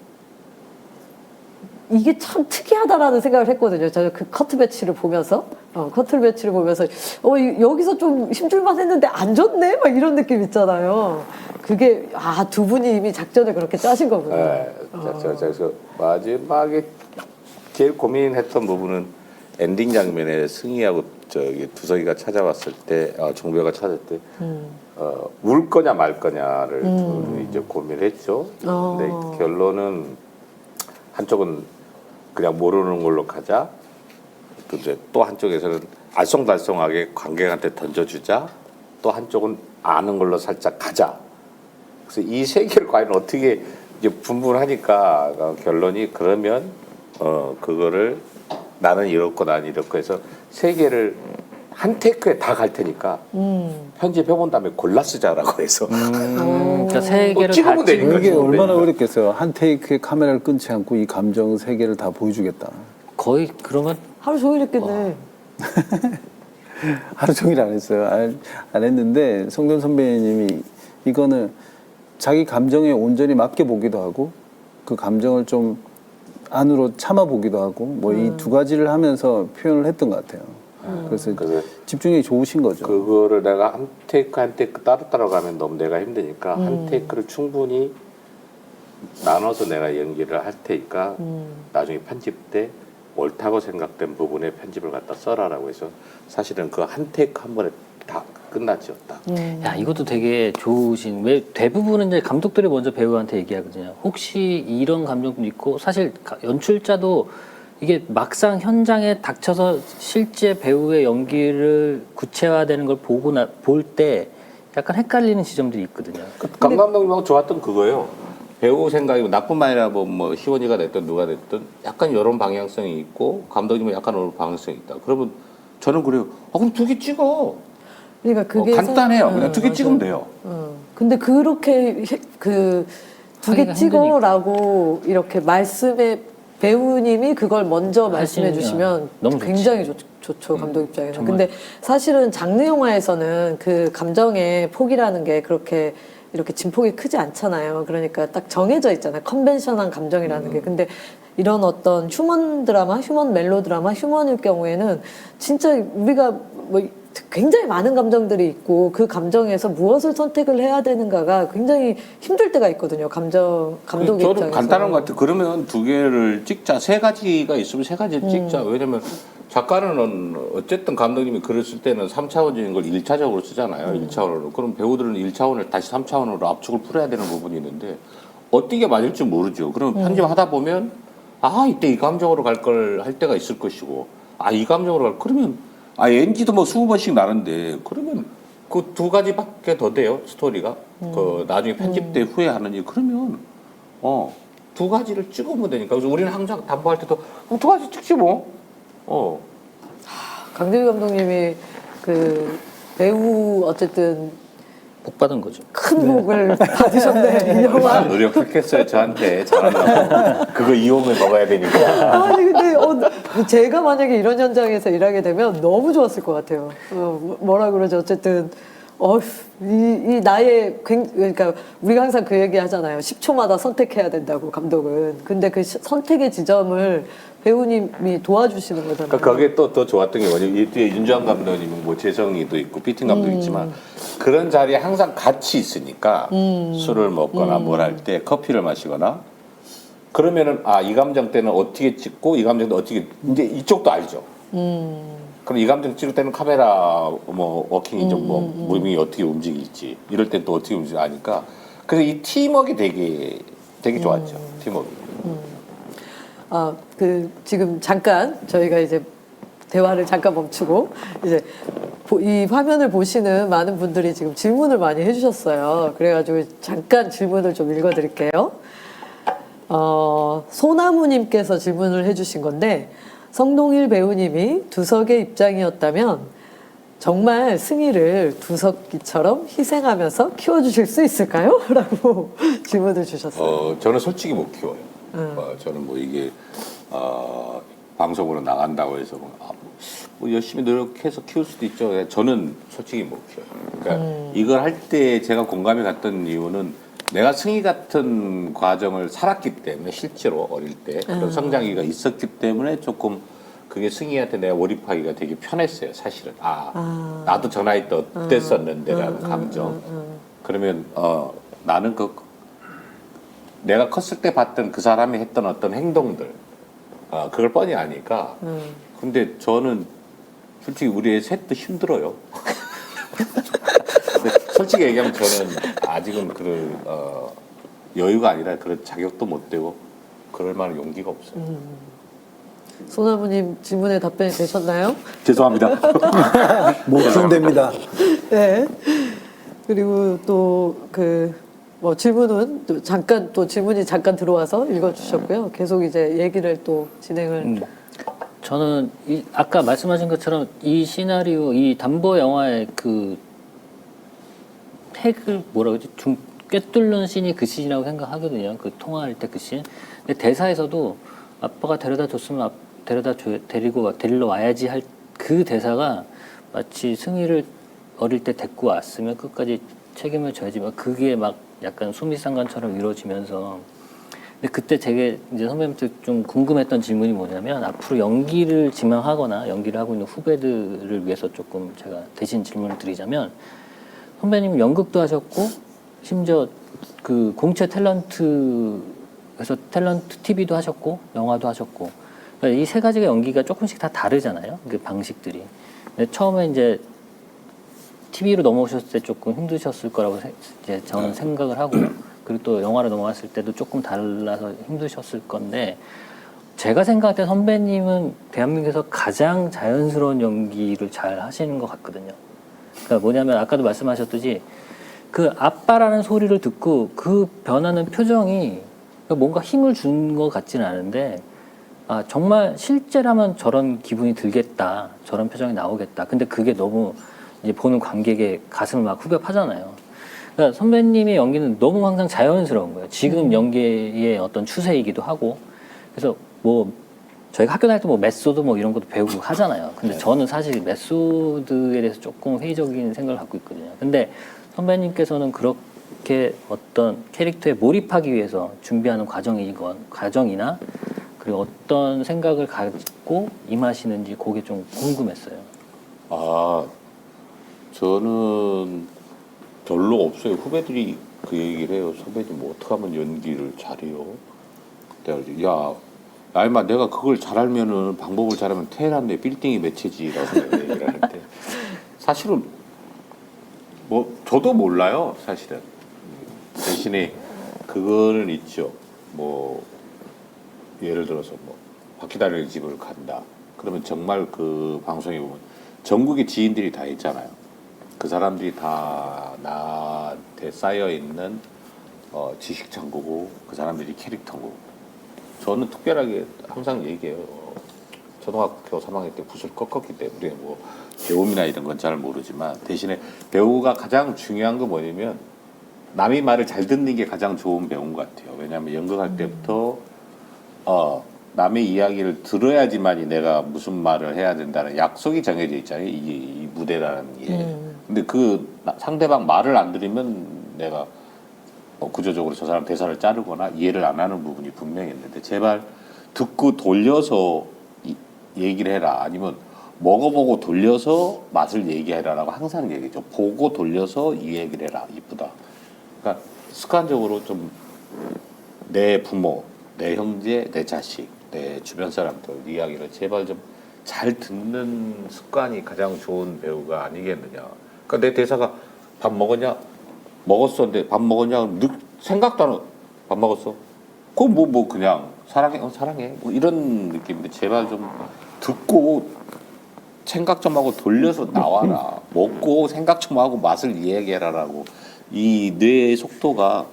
이게 참 특이하다라는 생각을 했거든요. 저는 그 커트 배치를 보면서 여기서 좀 힘줄만 했는데 안 좋네? 막 이런 느낌 있잖아요. 그게 두 분이 이미 작전을 그렇게 짜신 거구나. 네. 그래서 마지막에 제일 고민했던 부분은 엔딩 장면에 승희하고 두석이가 찾아왔을 때 종배가 찾을 때 울 거냐 말 거냐를 이제 고민을 했죠. 근데 결론은 한쪽은 그냥 모르는 걸로 가자. 또 한쪽에서는 알쏭달쏭하게 관객한테 던져주자. 또 한쪽은 아는 걸로 살짝 가자. 그래서 이 세 개를 과연 어떻게 이제 분분하니까 결론이 그러면 그거를 나는 이렇고 난 이렇고 해서 세 개를 한 테이크에 다 갈 테니까 편집해본 다음에 골라 쓰자라고 해서 그러니까 세 개를 찍으면 되니까 이게 얼마나 어렵겠어요. 한 테이크에 카메라를 끊지 않고 이 감정 세 개를 다 보여주겠다. 거의 그러면 하루 종일 했겠네. 하루 종일 안 했어요. 안 했는데 성돈 선배님이 이거는 자기 감정에 온전히 맡겨보기도 하고 그 감정을 좀 안으로 참아보기도 하고 뭐 이 두 가지를 하면서 표현을 했던 것 같아요. 그래서 집중력이 좋으신 거죠. 그거를 내가 한 테이크 한 테이크 따로 가면 너무 내가 힘드니까 한 테이크를 충분히 나눠서 내가 연기를 할 테니까 나중에 편집 때 옳다고 생각된 부분에 편집을 갖다 써라라고 해서 사실은 그 한 테이크 한 번에 다 끝났죠. 딱. 야 이것도 되게 좋으신 왜 대부분은 이제 감독들이 먼저 배우한테 얘기하거든요. 혹시 이런 감정도 있고 사실 연출자도 이게 막상 현장에 닥쳐서 실제 배우의 연기를 구체화되는 걸 볼 때 약간 헷갈리는 지점들이 있거든요. 강 감독님하고 좋았던 그거예요. 배우 생각이 나뿐만 아니라 뭐 희원이가 됐든 누가 됐든 약간 이런 방향성이 있고 감독님은 약간 이런 방향성이 있다. 그러면 저는 그래요. 그럼 2개 찍어. 그러니까 그게 간단해요. 그냥 2개 맞아요. 찍으면 돼요. 근데 그렇게 그 두 개 하기가 찍어라고 이렇게 말씀에 배우님이 그걸 먼저 말씀해 하시면 주시면 너무 굉장히 좋죠 감독 입장에서. 정말. 근데 사실은 장르 영화에서는 그 감정의 폭이라는 게 그렇게 이렇게 진폭이 크지 않잖아요. 그러니까 딱 정해져 있잖아요. 컨벤셔널한 감정이라는 게. 근데 이런 어떤 휴먼 드라마, 휴먼 멜로 드라마, 휴먼일 경우에는 진짜 우리가 뭐 굉장히 많은 감정들이 있고 그 감정에서 무엇을 선택을 해야 되는가가 굉장히 힘들 때가 있거든요. 감독의 저는 입장에서. 간단한 것 같아요. 그러면 2개를 찍자. 3가지가 있으면 3가지를 찍자. 왜냐면 작가는 어쨌든 감독님이 글을 쓸 때는 3차원적인 걸 1차적으로 쓰잖아요. 1차원으로. 그럼 배우들은 1차원을 다시 3차원으로 압축을 풀어야 되는 부분이 있는데 어떻게 맞을지 모르죠. 그럼 편집하다 보면 이때 이 감정으로 갈 걸 할 때가 있을 것이고 이 감정으로 그러면 NG도 뭐 20번씩 나는데 그러면 그 2가지밖에 더 돼요. 스토리가. 그 나중에 편집 때 후회하는 일 그러면 2가지를 찍으면 되니까. 그래서 우리는 항상 담보할 때도 2가지 찍지 뭐. 강재규 감독님이 그 배우 어쨌든 복 받은 거죠. 큰 복을 받으셨네 이 영화. 노력했겠어요. 저한테 잘하려고. 그거 이용을 먹어야 되니까. 아니 근데 제가 만약에 이런 현장에서 일하게 되면 너무 좋았을 것 같아요. 뭐라 그러죠? 어쨌든 이 나의 그러니까 우리가 항상 그 얘기 하잖아요. 10초마다 선택해야 된다고 감독은. 근데 그 선택의 지점을 배우님이 도와주시는 거잖아요. 그러니까 그게 또 더 좋았던 게 뭐냐면 이 뒤에 윤주환 감독님은 뭐 재성이도 있고 피팅 감독도 있지만 그런 자리에 항상 같이 있으니까 술을 먹거나 뭘 할 때 커피를 마시거나 그러면은 이 감정 때는 어떻게 찍고 이 감정도 어떻게 이제 이쪽도 알죠. 그럼 이 감정 찍을 때는 카메라 뭐 워킹이 뭐 무빙이 어떻게 움직일지 이럴 때 또 어떻게 움직일지 아니까 그래서 이 팀워크가 되게 좋았죠. 팀워크. 지금 잠깐 저희가 이제 대화를 잠깐 멈추고 이제 이 화면을 보시는 많은 분들이 지금 질문을 많이 해주셨어요. 그래가지고 잠깐 질문을 좀 읽어드릴게요. 소나무님께서 질문을 해주신 건데 성동일 배우님이 두석의 입장이었다면 정말 승희를 두석이처럼 희생하면서 키워주실 수 있을까요? 라고 질문을 주셨어요. 저는 솔직히 못 키워요. 저는 뭐 이게 방송으로 나간다고 해서 뭐 열심히 노력해서 키울 수도 있죠. 저는 솔직히 못 키워요. 그러니까 이걸 할 때 제가 공감이 갔던 이유는 내가 승희 같은 과정을 살았기 때문에 실제로 어릴 때 그런 성장기가 있었기 때문에 조금 그게 승희한테 내가 몰입하기가 되게 편했어요. 사실은 나도 저 나이 때 어땠었는데라는 감정. 그러면 나는 내가 컸을 때 봤던 그 사람이 했던 어떤 행동들 그걸 뻔히 아니까. 근데 저는 솔직히 우리 애 셋도 힘들어요. 근데 솔직히 얘기하면 저는 아직은 여유가 아니라 그런 자격도 못 되고 그럴 만한 용기가 없어요. 소나무님 질문에 답변이 되셨나요? 죄송합니다. 못 키운답니다. 네. 그리고 또 뭐 질문은 또 질문이 잠깐 들어와서 읽어주셨고요. 계속 이제 얘기를 또 진행을. 저는 아까 말씀하신 것처럼 이 시나리오, 이 담보 영화의 그 핵을 뭐라 그러지? 꿰뚫는 씬이 그 씬이라고 생각하거든요. 그 통화할 때 그 씬. 근데 대사에서도 아빠가 데려다 줬으면 데리러 와야지 할 그 대사가 마치 승희를 어릴 때 데리고 왔으면 끝까지 책임을 져야지만 그게 막 약간 수미상관처럼 이루어지면서 근데 그때 되게 이제 선배님한테 좀 궁금했던 질문이 뭐냐면 앞으로 연기를 지망하거나 연기를 하고 있는 후배들을 위해서 조금 제가 대신 질문을 드리자면 선배님 연극도 하셨고 심지어 그 공채 탤런트에서 탤런트 TV도 하셨고 영화도 하셨고 그러니까 이 세 가지가 연기가 조금씩 다 다르잖아요. 그 방식들이. 근데 처음에 이제 TV로 넘어오셨을 때 조금 힘드셨을 거라고 이제 저는 생각을 하고 그리고 또 영화로 넘어왔을 때도 조금 달라서 힘드셨을 건데 제가 생각할 때 선배님은 대한민국에서 가장 자연스러운 연기를 잘 하시는 것 같거든요. 그러니까 뭐냐면 아까도 말씀하셨듯이 그 아빠라는 소리를 듣고 그 변하는 표정이 뭔가 힘을 준 것 같지는 않은데 아 정말 실제라면 저런 기분이 들겠다, 저런 표정이 나오겠다. 근데 그게 너무 이제 보는 관객의 가슴을 막 후벼파잖아요. 그러니까 선배님의 연기는 너무 항상 자연스러운 거예요. 지금 연기의 어떤 추세이기도 하고. 그래서 뭐 저희가 학교 다닐 때 뭐 메소드 뭐 이런 것도 배우고 하잖아요. 근데 저는 사실 메소드에 대해서 조금 회의적인 생각을 갖고 있거든요. 근데 선배님께서는 그렇게 어떤 캐릭터에 몰입하기 위해서 준비하는 과정이나 그리고 어떤 생각을 갖고 임하시는지 그게 좀 궁금했어요. 아, 저는 별로 없어요. 후배들이 그 얘기를 해요. 선배님 뭐 어떻게 하면 연기를 잘해요? 내가 이제 야, 임마 내가 그걸 잘 알면은 방법을 잘하면 테헤란의 빌딩이 몇 채지라고 얘기를 하는데 사실은 뭐 저도 몰라요. 사실은 대신에 그거는 있죠. 뭐 예를 들어서 뭐 바퀴다리의 집을 간다. 그러면 정말 그 방송에 보면 전국의 지인들이 다 있잖아요. 그 사람들이 다 나한테 쌓여 있는 지식 창고고 그 사람들이 캐릭터고. 저는 특별하게 항상 얘기해요. 초등학교 3학년 때 붓을 꺾었기 때문에 뭐 배움이나 이런 건 잘 모르지만 대신에 배우가 가장 중요한 건 뭐냐면 남의 말을 잘 듣는 게 가장 좋은 배우인 것 같아요. 왜냐하면 연극할 때부터 남의 이야기를 들어야지만이 내가 무슨 말을 해야 된다는 약속이 정해져 있잖아요. 이 무대라는 게. 근데 그 상대방 말을 안 들으면 내가 구조적으로 저 사람 대사를 자르거나 이해를 안 하는 부분이 분명히 있는데 제발 듣고 돌려서 얘기를 해라. 아니면 먹어보고 돌려서 맛을 얘기해라라고 항상 얘기죠. 보고 돌려서 이 얘기를 해라. 이쁘다. 그러니까 습관적으로 좀 내 부모, 내 형제, 내 자식, 내 주변 사람들 이야기를 제발 좀 잘 듣는 습관이 가장 좋은 배우가 아니겠느냐. 그러니까 내 대사가 밥 먹었냐? 먹었어. 근데 밥 먹었냐? 생각도 안 하고 밥 먹었어. 그건 뭐 그냥 사랑해. 사랑해. 뭐 이런 느낌인데 제발 좀 듣고 생각 좀 하고 돌려서 나와라. 먹고 생각 좀 하고 맛을 이야기해라라고. 이 뇌의 속도가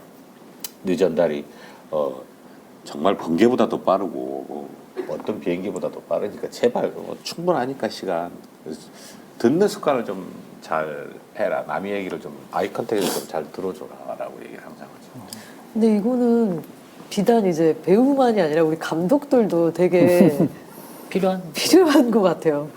뇌 전달이 정말 번개보다 더 빠르고 어떤 비행기보다 더 빠르니까 제발 충분하니까 시간 듣는 습관을 좀 잘 해라. 남의 얘기를 좀 아이 컨택을 좀 잘 들어줘라라고 얘기를 항상 하죠. 근데 이거는 비단 이제 배우만이 아니라 우리 감독들도 되게 필요한 것 같아요.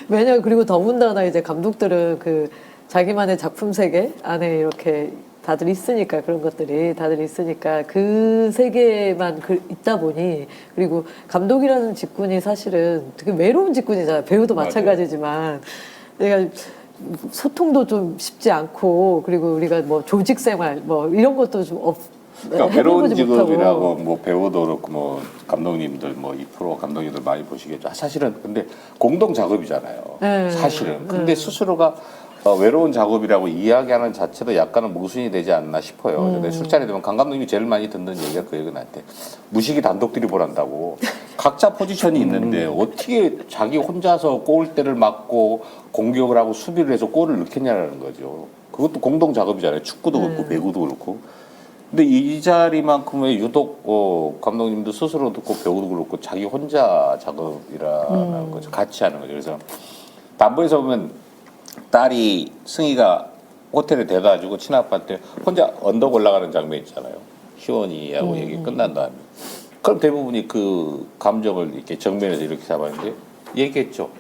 왜냐면 그리고 더군다나 이제 감독들은 그 자기만의 작품 세계 안에 이렇게 다들 있으니까 그런 것들이 다들 있으니까 그 세계만 있다 보니 그리고 감독이라는 직군이 사실은 되게 외로운 직군이잖아요. 배우도 마찬가지지만 내가 소통도 좀 쉽지 않고 그리고 우리가 뭐 조직 생활 뭐 이런 것도 좀 그러니까 외로운 직업이라고 뭐 배우도 그렇고 뭐 감독님들 뭐 이 프로 감독님들 많이 보시겠죠. 사실은 근데 공동 작업이잖아요. 네, 사실은. 근데 스스로가 외로운 작업이라고 이야기하는 자체도 약간은 모순이 되지 않나 싶어요. 근데 술자리 되면 강 감독님이 제일 많이 듣는 얘기가 그 얘기는 나한테 무식이 단독 드리블 한다고. 각자 포지션이 있는데 어떻게 자기 혼자서 골대를 맞고 공격을 하고 수비를 해서 골을 넣겠냐는 거죠. 그것도 공동 작업이잖아요. 축구도 그렇고 배구도 그렇고. 근데 이 자리만큼의 유독 감독님도 스스로 듣고 배우도 그렇고 자기 혼자 작업이라는 거죠. 같이 하는 거죠. 그래서 담보에서 보면 딸이 승희가 호텔에 데려다주고 친아빠한테 혼자 언덕 올라가는 장면 있잖아요. 희원이하고 얘기 끝난 다음에 그럼 대부분이 그 감정을 이렇게 정면에서 이렇게 잡았는데 얘기했죠.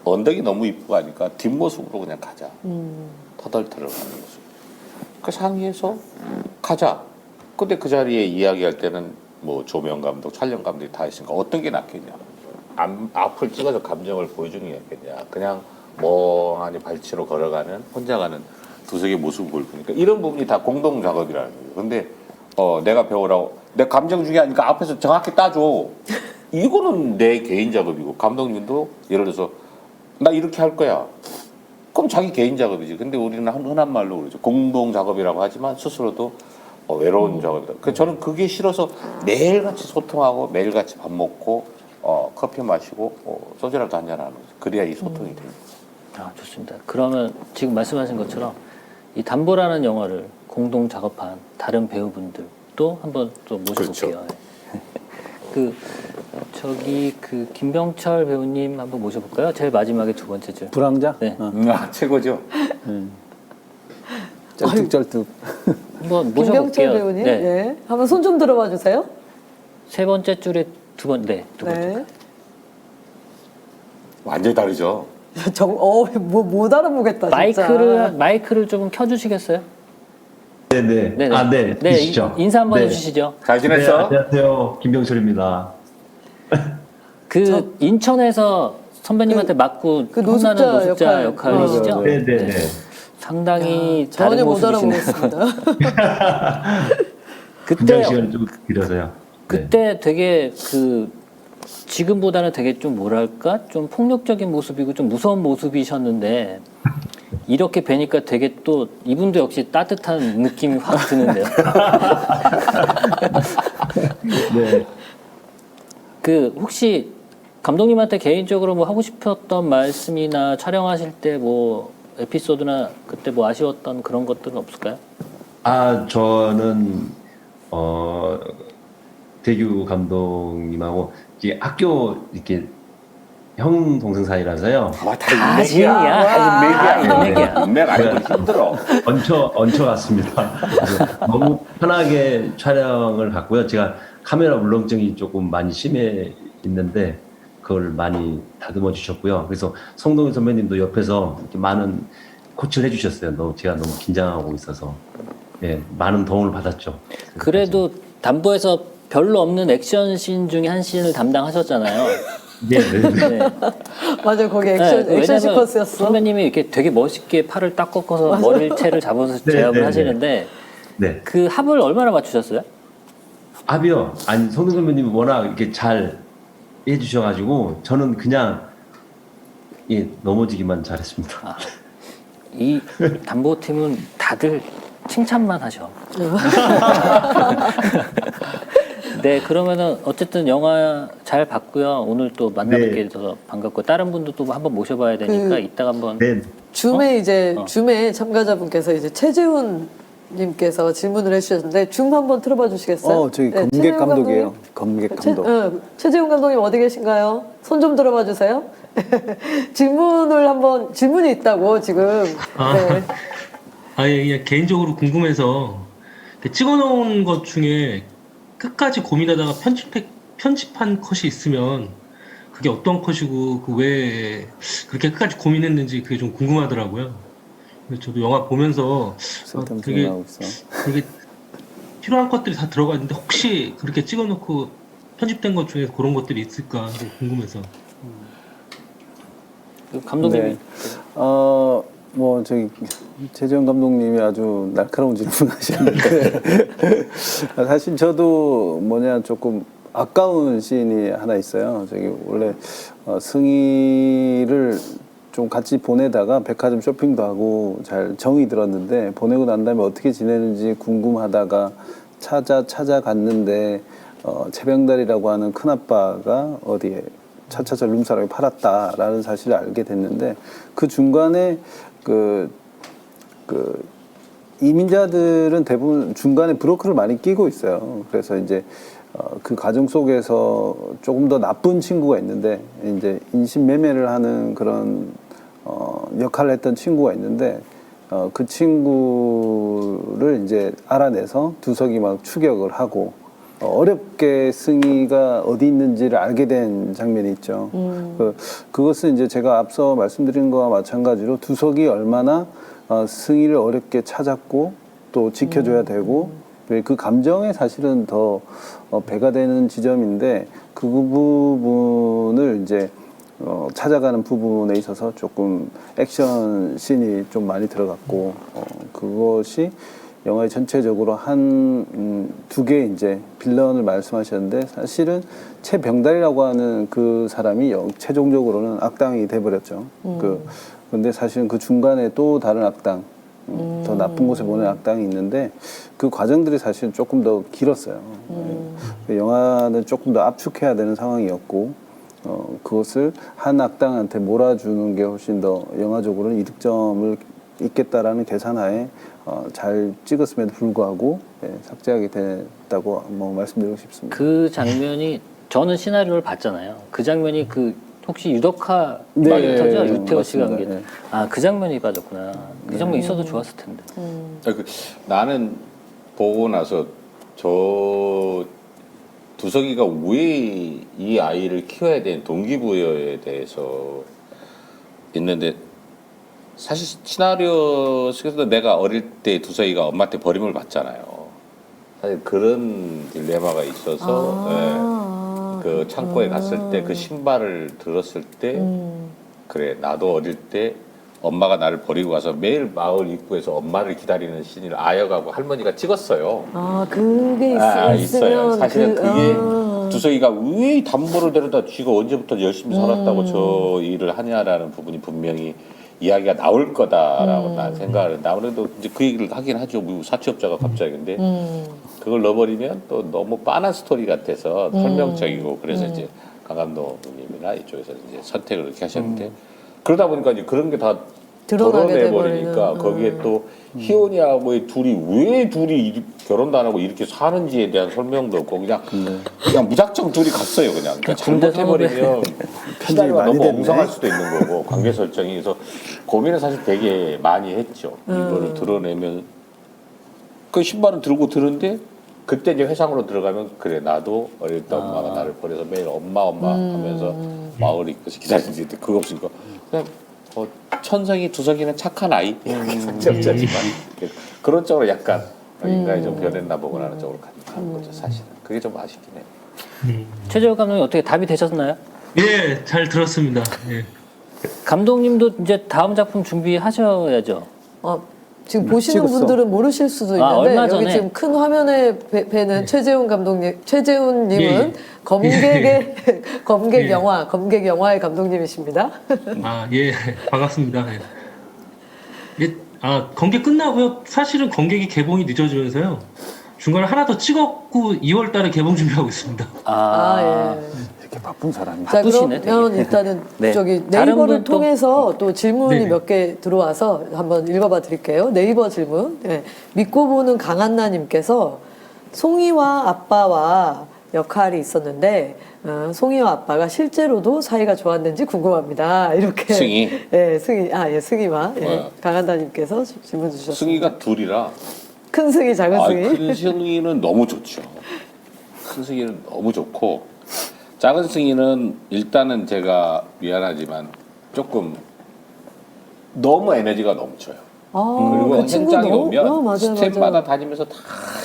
언덕이 너무 이쁘고 하니까 뒷모습으로 그냥 가자. 터덜터덜 가는 모습. 그 상의해서 가자. 근데 그 자리에 이야기할 때는 뭐 조명 감독, 촬영 감독이 다 있으니까 어떤 게 낫겠냐. 앞을 찍어서 감정을 보여주는 게 낫겠냐. 그냥 멍하니 발치로 걸어가는 혼자 가는 두석의 모습을 보여주니까 이런 부분이 다 공동 작업이라는 거예요. 근데 내가 배우라고 내 감정 중요하니까 앞에서 정확히 따줘. 이거는 내 개인 작업이고 감독님도 예를 들어서 나 이렇게 할 거야. 그럼 자기 개인 작업이지. 근데 우리는 흔한 말로 그러죠. 공동 작업이라고 하지만 스스로도 외로운 작업이다. 그래서 저는 그게 싫어서 매일같이 소통하고 매일같이 밥 먹고 커피 마시고 소주라도 한잔하는 거죠. 그래야 이 소통이 됩니다. 아, 좋습니다. 그러면 지금 말씀하신 것처럼 이 담보라는 영화를 공동 작업한 다른 배우분들도 한번 또 모셔볼게요. 그렇죠. 그 김병철 배우님 한번 모셔볼까요? 제일 마지막에 두 번째 줄. 불황자? 네. 최고죠. 쩔뚝쩔뚝. 한번 김병철 모셔볼게요. 배우님, 네. 네. 한번 손 좀 들어봐 주세요. 세 번째 줄에 두 번째. 네. 완전히 다르죠. 못 알아보겠다, 진짜. 마이크를 조금 켜주시겠어요? 네네. 네네. 아, 네. 네, 있으시죠? 인사 한번 네. 해주시죠. 잘 네, 지냈어? 안녕하세요. 김병철입니다. 인천에서 선배님한테 맞고 그 혼나는 노숙자 노숙자 역할. 역할이시죠? 네네네. 상당히 전혀 다른 못 모습이시네요. 알아보겠습니다. 그때 분장 시간이 좀 길어서요. 네. 그때 되게 지금보다는 되게 좀 뭐랄까 좀 폭력적인 모습이고 좀 무서운 모습이셨는데 이렇게 뵈니까 되게 또 이분도 역시 따뜻한 느낌이 확 드는데요. 네. 혹시 감독님한테 개인적으로 뭐 하고 싶었던 말씀이나 촬영하실 때 뭐 에피소드나 그때 뭐 아쉬웠던 그런 것들은 없을까요? 저는 대규 감독님하고 이제 학교 이렇게 형 동생 사이라서요. 다 지은이야. 이런 얘기야. 인맥 아니고 힘들어. 얹혀갔습니다. 그래서 너무 편하게 촬영을 갔고요. 제가 카메라 울렁증이 조금 많이 심해 있는데 그걸 많이 다듬어 주셨고요. 그래서 송동희 선배님도 옆에서 이렇게 많은 코치를 해주셨어요. 제가 너무 긴장하고 있어서 많은 도움을 받았죠. 그래도 담보에서 별로 없는 액션 씬 중에 한 씬을 담당하셨잖아요. 네. 맞아요, 거기 액션 왜냐면 시퀀스였어. 선배님이 이렇게 되게 멋있게 팔을 딱 꺾어서 머리채를 잡아서 제압을 하시는데 네. 그 합을 얼마나 맞추셨어요? 합이요. 아니 송동 선배님이 워낙 이렇게 잘 해주셔가지고 저는 그냥 넘어지기만 잘했습니다. 이 담보팀은 다들 칭찬만 하셔. 네, 그러면은 어쨌든 영화 잘 봤고요. 오늘 또 만나뵙게 돼서 반갑고 다른 분도 또 한번 모셔봐야 되니까 이따가 한번. 네. 줌에 참가자분께서 이제 최재훈 님께서 질문을 해주셨는데 줌 한번 틀어봐 주시겠어요? 저기 네, 검객 최재훈 감독이에요. 검객 감독. 최재훈 감독님 어디 계신가요? 손 좀 들어봐 주세요. 질문이 있다고 지금. 네. 개인적으로 궁금해서 찍어놓은 것 중에 끝까지 고민하다가 편집한 컷이 있으면 그게 어떤 컷이고 그 왜 그렇게 끝까지 고민했는지 그게 좀 궁금하더라고요. 근데 저도 영화 보면서 되게 필요한 것들이 다 들어가 있는데 혹시 그렇게 찍어놓고 편집된 것 중에 그런 것들이 있을까 좀 궁금해서. 감독님이. 저기 최재형 감독님이 아주 날카로운 질문을 하셨는데 사실 저도 조금 아까운 씬이 하나 있어요. 저기 원래 승희를 좀 같이 보내다가 백화점 쇼핑도 하고 잘 정이 들었는데 보내고 난 다음에 어떻게 지내는지 궁금하다가 찾아갔는데 채병달이라고 하는 큰아빠가 어디에 차차차 룸사롱에 팔았다라는 사실을 알게 됐는데 그 중간에 그 이민자들은 대부분 중간에 브로커를 많이 끼고 있어요. 그래서 이제 그 과정 속에서 조금 더 나쁜 친구가 있는데 이제 인신매매를 하는 그런 역할을 했던 친구가 있는데 그 친구를 이제 알아내서 두석이 막 추격을 하고 어렵게 승희가 어디 있는지를 알게 된 장면이 있죠. 그것은 이제 제가 앞서 말씀드린 거와 마찬가지로 두석이 얼마나 승희를 어렵게 찾았고 또 지켜줘야 되고 그 감정에 사실은 더 배가 되는 지점인데 그 부분을 이제 찾아가는 부분에 있어서 조금 액션 씬이 좀 많이 들어갔고 그것이 영화의 전체적으로 한 두 개의 이제 빌런을 말씀하셨는데 사실은 최병달이라고 하는 그 사람이 최종적으로는 악당이 돼버렸죠. 근데 사실은 그 중간에 또 다른 악당, 더 나쁜 곳에 보낸 악당이 있는데 그 과정들이 사실은 조금 더 길었어요. 영화는 조금 더 압축해야 되는 상황이었고 그것을 한 악당한테 몰아주는 게 훨씬 더 영화적으로는 이득점을 있겠다라는 계산하에 잘 찍었음에도 불구하고 삭제하게 됐다고 뭐 말씀드리고 싶습니다. 그 장면이 저는 시나리오를 봤잖아요. 그 장면이 그 혹시 유덕화 네, 캐릭터죠? 유태호 씨가 한 게. 맞습니다. 네. 아, 그 장면이 빠졌구나. 그 장면 있어도 좋았을 텐데. 나는 보고 나서 저 두석이가 왜 이 아이를 키워야 되는 동기부여에 대해서 있는데 사실 시나리오 속에서도 내가 어릴 때 두석이가 엄마한테 버림을 받잖아요. 사실 그런 딜레마가 있어서 그 창고에 갔을 때 그 신발을 들었을 때 그래 나도 어릴 때 엄마가 나를 버리고 가서 매일 마을 입구에서 엄마를 기다리는 씬을 아역하고 할머니가 찍었어요. 아, 그게 있어요. 있으면 사실은 그게 두석이가 왜 담보를 데려다 쥐가 언제부터 열심히 살았다고 저 일을 하냐라는 부분이 분명히 이야기가 나올 거다라고 난 생각을 했는데 아무래도 이제 그 얘기를 하긴 하죠. 뭐 사채업자가 갑자기 근데 그걸 넣어버리면 또 너무 빤한 스토리 같아서 설명적이고 그래서 이제 강 감독님이나 이쪽에서 이제 선택을 이렇게 하셨는데 그러다 보니까 이제 그런 게 다 드러나게 드러내버리니까 돼버리는, 거기에 또 희원이하고의 둘이 왜 둘이 결혼도 안 하고 이렇게 사는지에 대한 설명도 없고 그냥 무작정 둘이 갔어요 그냥. 그러니까 잘못해버리면 시나리오가 많이 너무 됐네. 엉성할 수도 있는 거고 관계 설정이 그래서 고민을 사실 되게 많이 했죠. 이거를 드러내면 그 신발을 들고 드는데 그때 이제 회상으로 들어가면 그래 나도 어릴 때 엄마가 나를 버려서 매일 엄마 하면서 마을 입구에서 기다리는데 그거 없으니까 그냥 천성이 두석이는 착한 아이 상처자지만 그런 쪽으로 약간 인간이 좀 변했나 보구나 하는 쪽으로 가는 거죠 사실은. 그게 좀 아쉽긴 해요. 최재호 감독님 어떻게 답이 되셨나요? 예, 잘 들었습니다. 예. 감독님도 이제 다음 작품 준비하셔야죠. 지금 보시는 찍었어. 분들은 모르실 수도 있는데 얼마 여기 전에. 지금 큰 화면에 뵈는 최재훈 감독님, 최재훈님은 예. 검객의 검객 예. 영화, 검객 영화의 감독님이십니다. 아, 예, 반갑습니다. 예. 예, 관객 끝나고요. 사실은 관객이 개봉이 늦어지면서요. 중간에 하나 더 찍었고 2월 달에 개봉 준비하고 있습니다. 이렇게 바쁜 사람이. 자, 바쁘시네, 그러면 되게. 일단은 네. 저기 다른 네이버를 분 또- 통해서 또 질문이 네. 몇 개 들어와서 한번 읽어봐 드릴게요. 네이버 질문. 네. 믿고 보는 강한나님께서 송이와 아빠와 역할이 있었는데 송이와 아빠가 실제로도 사이가 좋았는지 궁금합니다. 이렇게. 승희? 네, 승희. 승희와 네. 강한나님께서 질문 주셨습니다. 승희가 둘이라 큰 승희, 작은 승희. 큰 승희는 너무 좋죠. 큰 승희는 너무 좋고 작은 승희는 일단은 제가 미안하지만 조금 너무 에너지가 넘쳐요. 그리고 그 친구 현장에 너무- 오면 맞아요, 스텝마다 맞아요. 다니면서 다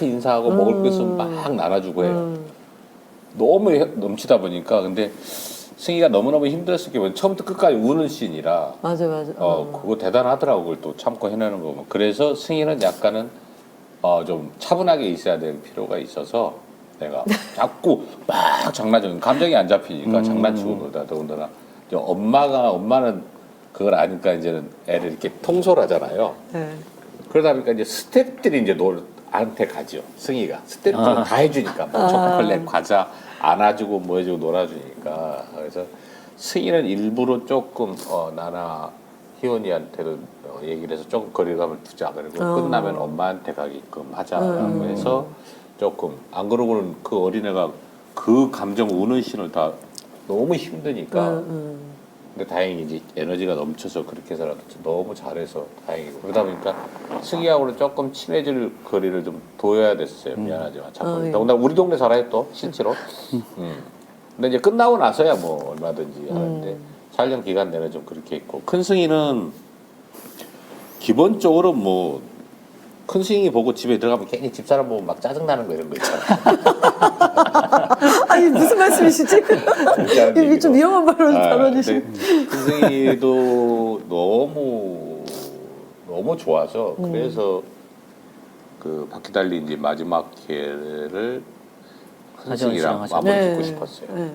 인사하고 먹을 거 있으면 막 나눠주고 해요. 너무 넘치다 보니까 근데 승희가 너무너무 힘들었을 게 처음부터 끝까지 우는 씬이라 맞아. 그거 대단하더라고. 그걸 또 참고 해내는 거 보면. 그래서 승희는 약간은 좀 차분하게 있어야 될 필요가 있어서 내가 자꾸 막 장난치고 감정이 안 잡히니까 장난치고 놀다 더군다나 이제 엄마는 그걸 아니까 이제는 애를 이렇게 통솔하잖아요. 네. 그러다 보니까 이제 스태프들이 이제 한테 가죠. 승희가 스태프들은 다 해주니까 뭐 초콜릿, 과자 안아주고 뭐 해주고 놀아주니까 그래서 승희는 일부러 조금 나나 희원이한테도 얘기를 해서 조금 거리감을 두자 그리고 끝나면 엄마한테 가게끔 하자라고 해서 조금 안 그러고는 그 어린애가 그 감정 우는 씬을 다 너무 힘드니까 근데 다행히 이제 에너지가 넘쳐서 그렇게 해서라도 너무 잘해서 다행이고 그러다 보니까 승희하고는 조금 친해질 거리를 좀 둬야 됐어요. 미안하지만 자꾸 예. 더군다나 우리 동네 살아요 또 실제로. 근데 이제 끝나고 나서야 뭐 얼마든지 하는데 촬영 기간 내내 좀 그렇게 했고 큰 승희는 기본적으로 뭐 큰 승희 보고 집에 들어가면 괜히 집사람 보면 막 짜증나는 거 이런 거 있잖아. 아니 무슨 말씀이시지? 이게 좀 위험한 발언이시. 큰 승희도 너무 좋아서 그래서 그 바퀴 달린 이제 마지막 회를 큰 하지원 승희랑 씨랑 마무리 하셨죠. 짓고 네. 싶었어요. 네.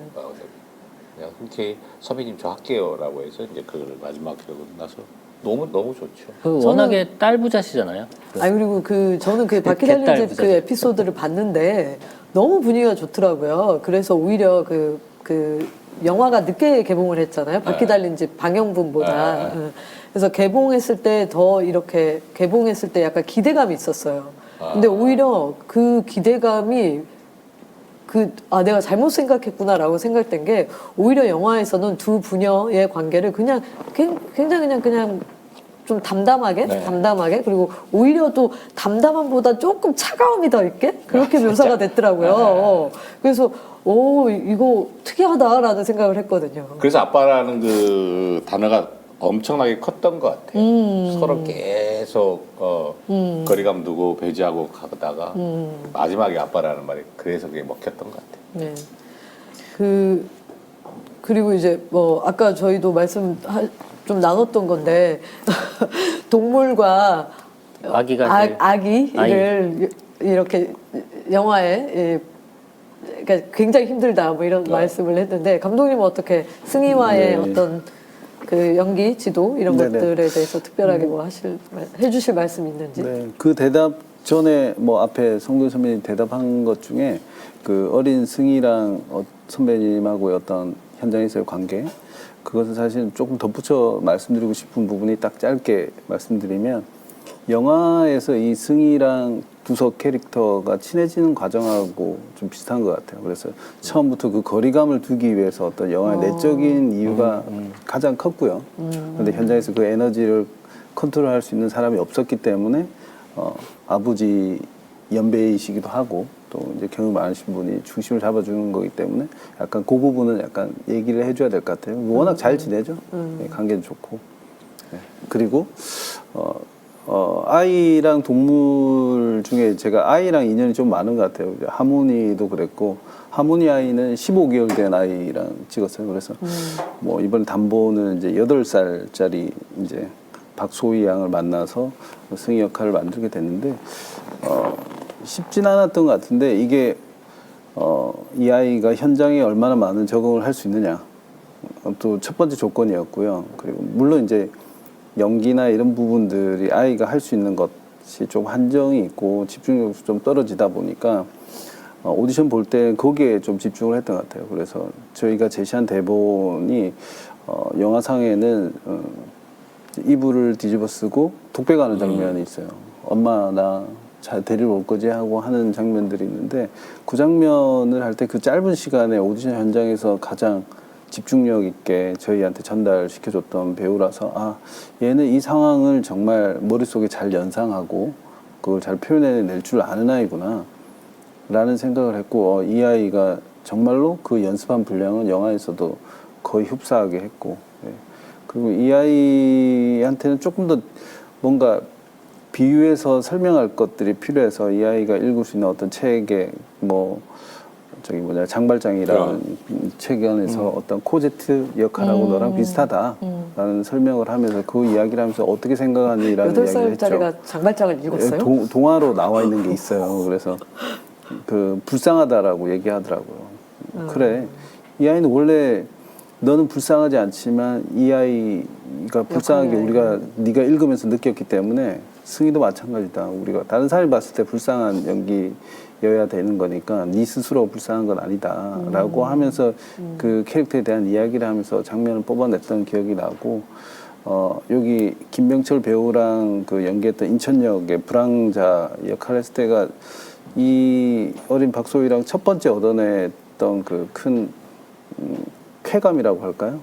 내가 흔쾌히 선배님 저 할게요라고 해서 이제 그걸 마지막 회가 끝나서 너무 좋죠. 그 워낙에 딸부자시잖아요. 아니 그리고 저는 그 바퀴 달린 개딸 집 그 부자죠. 에피소드를 봤는데 너무 분위기가 좋더라고요. 그래서 오히려 그 영화가 늦게 개봉을 했잖아요. 바퀴 달린 집 방영분보다. 그래서 개봉했을 때 더 이렇게 개봉했을 때 약간 기대감이 있었어요. 근데 오히려 그 기대감이 내가 잘못 생각했구나라고 생각된 게 오히려 영화에서는 두 부녀의 관계를 그냥 굉장히 그냥 좀 담담하게 그리고 오히려 또 담담함보다 조금 차가움이 더 있게 그렇게 묘사가 됐더라고요. 그래서 이거 특이하다라는 생각을 했거든요. 그래서 아빠라는 그 단어가 엄청나게 컸던 것 같아요. 서로 계속 거리감 두고 배제하고 가다가 마지막에 아빠라는 말이 그래서 그게 먹혔던 것 같아요. 네. 그리고 이제 뭐 아까 저희도 좀 나눴던 건데 동물과 아기를 이렇게 영화에 그러니까 굉장히 힘들다 뭐 이런 말씀을 했는데 감독님은 어떻게 승희와의 어떤 그 연기 지도 이런 것들에 대해서 특별하게 뭐 해주실 말씀 있는지? 네, 그 대답 전에 뭐 앞에 성도 선배님 대답한 것 중에 그 어린 승희랑 선배님하고의 어떤 현장에서의 관계 그것은 사실 조금 덧붙여 말씀드리고 싶은 부분이 딱 짧게 말씀드리면 영화에서 이 승희랑 두석 캐릭터가 친해지는 과정하고 좀 비슷한 것 같아요. 그래서 처음부터 그 거리감을 두기 위해서 어떤 영화의 내적인 이유가 가장 컸고요. 그런데 현장에서 그 에너지를 컨트롤할 수 있는 사람이 없었기 때문에 아버지 연배이시기도 하고 또 이제 경험 많으신 분이 중심을 잡아주는 거기 때문에 약간 그 부분은 약간 얘기를 해줘야 될 것 같아요. 워낙 잘 지내죠. 네, 관계도 좋고. 네. 그리고 아이랑 동물 중에 제가 아이랑 인연이 좀 많은 것 같아요. 하모니도 그랬고 하모니 아이는 15개월 된 아이랑 찍었어요. 그래서 뭐 이번 담보는 이제 8살짜리 이제 박소희 양을 만나서 승희 역할을 만들게 됐는데 쉽진 않았던 것 같은데 이게 이 아이가 현장에 얼마나 많은 적응을 할 수 있느냐 또 첫 번째 조건이었고요. 그리고 물론 이제 연기나 이런 부분들이 아이가 할 수 있는 것이 좀 한정이 있고 집중력도 좀 떨어지다 보니까 오디션 볼 때 거기에 좀 집중을 했던 것 같아요. 그래서 저희가 제시한 대본이 영화상에는 이불을 뒤집어 쓰고 독배 가는 장면이 있어요. 엄마 나 잘 데리러 올 거지 하고 하는 장면들이 있는데 그 장면을 할 때 그 짧은 시간에 오디션 현장에서 가장 집중력 있게 저희한테 전달시켜줬던 배우라서 얘는 이 상황을 정말 머릿속에 잘 연상하고 그걸 잘 표현해낼 줄 아는 아이구나 라는 생각을 했고 이 아이가 정말로 그 연습한 분량은 영화에서도 거의 흡사하게 했고 그리고 이 아이한테는 조금 더 뭔가 비유해서 설명할 것들이 필요해서 이 아이가 읽을 수 있는 어떤 책에 장발장이라는 책 안에서 어떤 코제트 역할하고 너랑 비슷하다라는 설명을 하면서 그 이야기를 하면서 어떻게 생각하니라는 이야기를 했죠. 8살짜리가 장발장을 읽었어요? 동화로 나와 있는 게 있어요. 그래서 그 불쌍하다라고 얘기하더라고요. 그래, 이 아이는 원래 너는 불쌍하지 않지만 이 아이가 불쌍하게 네가 읽으면서 느꼈기 때문에 승희도 마찬가지다. 우리가 다른 사람이 봤을 때 불쌍한 연기여야 되는 거니까 네 스스로 불쌍한 건 아니다라고 하면서 그 캐릭터에 대한 이야기를 하면서 장면을 뽑아냈던 기억이 나고 여기 김병철 배우랑 그 연기했던 인천역의 불황자 역할을 했을 때가 이 어린 박소희랑 첫 번째 얻어냈던 그 큰 쾌감이라고 할까요?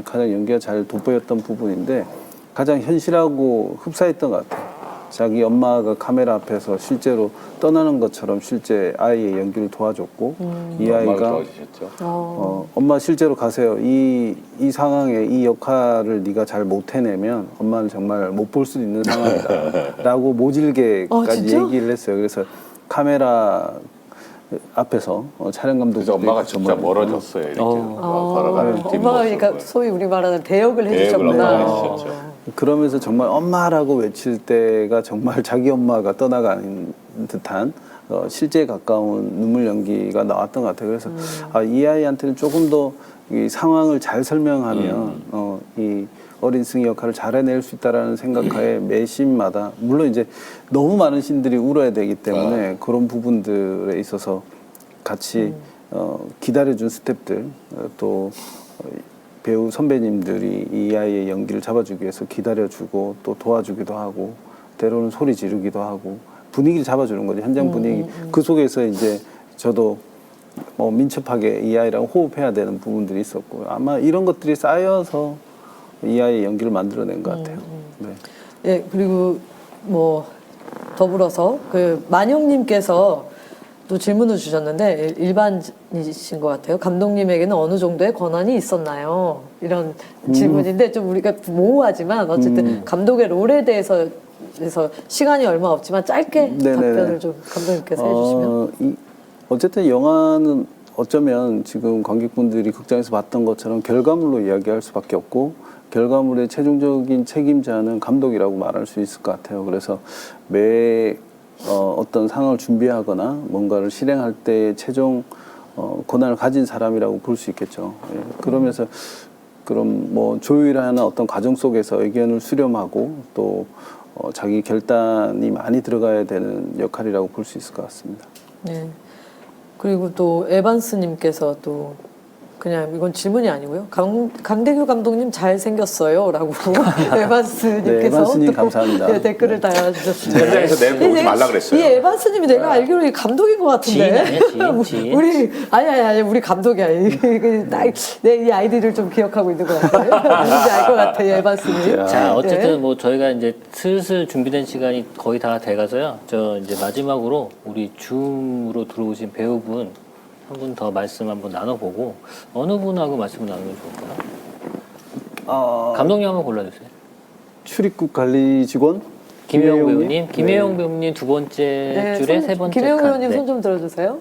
가장 연기가 잘 돋보였던 부분인데 가장 현실하고 흡사했던 것 같아요. 자기 엄마가 카메라 앞에서 실제로 떠나는 것처럼 실제 아이의 연기를 도와줬고 이 엄마를 아이가 도와주셨죠. 엄마 실제로 가세요. 이 상황에 이 역할을 네가 잘 못 해내면 엄마는 정말 못 볼 수 있는 상황이다 라고 모질게까지 진짜? 얘기를 했어요. 그래서 카메라 앞에서 촬영 감독 그래서 엄마가 진짜 멀어졌어요. 이렇게 걸어가는 엄마가 그러니까 소위 우리 말하는 대역을 해주셨구나. 대역을 해주셨죠. 그러면서 정말 엄마라고 외칠 때가 정말 자기 엄마가 떠나가는 듯한 실제에 가까운 눈물 연기가 나왔던 것 같아요. 그래서 이 아이한테는 조금 더 이 상황을 잘 설명하면 이 어린 승희 역할을 잘 해낼 수 있다라는 생각하에 매 씬마다 물론 이제 너무 많은 씬들이 울어야 되기 때문에 그런 부분들에 있어서 같이 기다려준 스태프들 또 배우 선배님들이 이 아이의 연기를 잡아주기 위해서 기다려주고 또 도와주기도 하고 때로는 소리 지르기도 하고 분위기를 잡아주는 거죠. 현장 분위기. 그 속에서 이제 저도 민첩하게 이 아이랑 호흡해야 되는 부분들이 있었고 아마 이런 것들이 쌓여서 이 아이의 연기를 만들어낸 것 같아요. 네. 예, 그리고 뭐 더불어서 그 만영님께서 또 질문을 주셨는데 일반이신 것 같아요. 감독님에게는 어느 정도의 권한이 있었나요? 이런 질문인데 좀 우리가 모호하지만 어쨌든 감독의 롤에 대해서 시간이 얼마 없지만 짧게 답변을 좀 감독님께서 해주시면. 어쨌든 영화는 어쩌면 지금 관객분들이 극장에서 봤던 것처럼 결과물로 이야기할 수밖에 없고 결과물의 최종적인 책임자는 감독이라고 말할 수 있을 것 같아요. 그래서 매 어떤 상황을 준비하거나 뭔가를 실행할 때 최종 권한을 가진 사람이라고 볼 수 있겠죠. 예. 그러면서 그럼 뭐 조율하는 어떤 과정 속에서 의견을 수렴하고 또 자기 결단이 많이 들어가야 되는 역할이라고 볼 수 있을 것 같습니다. 네. 그리고 또 에반스님께서 또 그냥 이건 질문이 아니고요. 강대규 감독님 잘 생겼어요라고 에반스님께서 네, 에반스님 감사합니다. 네, 댓글을 달아주셨습니다. 현장에서 내일 오지 말라 그랬어요. 이 에반스님이 내가 알기로 감독인 것 같은데. 지인 아니야, 지인. 우리 아니 우리 감독이야. 내 이 아이디를 좀 기억하고 있는 것 같아요. 누군지 알 것 같아요, 에반스님. 자, 어쨌든 네. 뭐 저희가 이제 슬슬 준비된 시간이 거의 다 돼가서요. 저 이제 마지막으로 우리 줌으로 들어오신 배우분 한 분 더 말씀 한번 나눠보고 어느 분하고 말씀을 나누면 좋을까요? 감독님 한번 골라주세요. 출입국 관리 직원 김혜영 김혜영님? 배우님, 김혜영 배우님 두 번째 네, 줄에 세 번째 김혜영 칸. 의원님 네. 손 좀 들어주세요.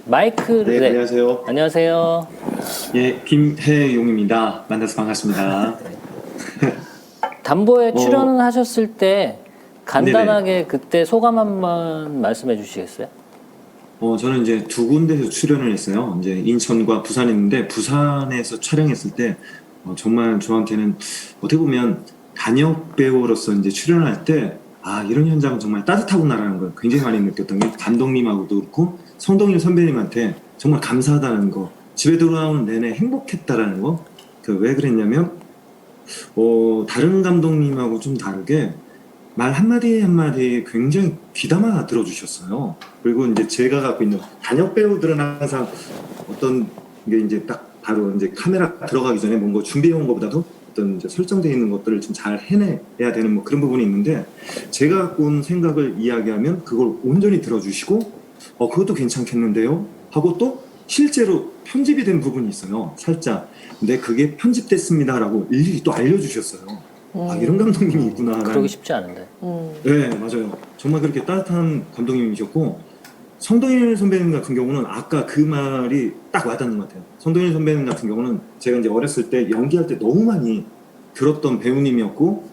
마이크를 네, 안녕하세요. 안녕하세요. 예, 김혜용입니다. 만나서 반갑습니다. 담보에 출연을 하셨을 때 간단하게 그때 소감 한번 말씀해 주시겠어요? 저는 이제 두 군데에서 출연을 했어요. 이제 인천과 부산했는데 부산에서 촬영했을 때 정말 저한테는 어떻게 보면 단역 배우로서 이제 출연할 때 이런 현장은 정말 따뜻하구나라는 걸 굉장히 많이 느꼈던 게 감독님하고도 그렇고 성동일 선배님한테 정말 감사하다는 거, 집에 돌아오는 내내 행복했다라는 거. 왜 그랬냐면 다른 감독님하고 좀 다르게 말 한마디 한마디 굉장히 귀담아 들어주셨어요. 그리고 이제 제가 갖고 있는 단역 배우들은 항상 어떤 게 이제 딱 바로 이제 카메라 들어가기 전에 뭔가 준비해온 것보다도 어떤 이제 설정되어 있는 것들을 좀 잘 해내야 되는 뭐 그런 부분이 있는데 제가 갖고 온 생각을 이야기하면 그걸 온전히 들어주시고 그것도 괜찮겠는데요? 하고 또 실제로 편집이 된 부분이 있어요. 살짝. 근데 그게 편집됐습니다라고 일일이 또 알려주셨어요. 이런 감독님이 있구나. 그러기 쉽지 않은데. 네, 맞아요. 정말 그렇게 따뜻한 감독님이셨고 성동일 선배님 같은 경우는 아까 그 말이 딱 와닿는 것 같아요. 성동일 선배님 같은 경우는 제가 이제 어렸을 때 연기할 때 너무 많이 들었던 배우님이었고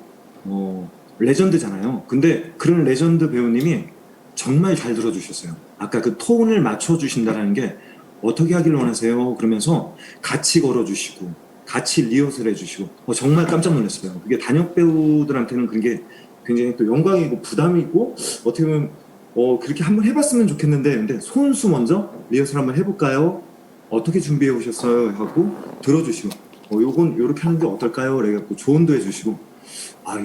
레전드잖아요. 근데 그런 레전드 배우님이 정말 잘 들어주셨어요. 아까 그 톤을 맞춰주신다는 게 어떻게 하길 원하세요? 그러면서 같이 걸어주시고 같이 리허설 해주시고 정말 깜짝 놀랐어요. 그게 단역 배우들한테는 그런 게 굉장히 또 영광이고 부담이고 어떻게 보면 그렇게 한번 해봤으면 좋겠는데 근데 손수 먼저 리허설 한번 해볼까요? 어떻게 준비해 오셨어요? 하고 들어주시고 요건 요렇게 하는 게 어떨까요? 그래갖고 조언도 해주시고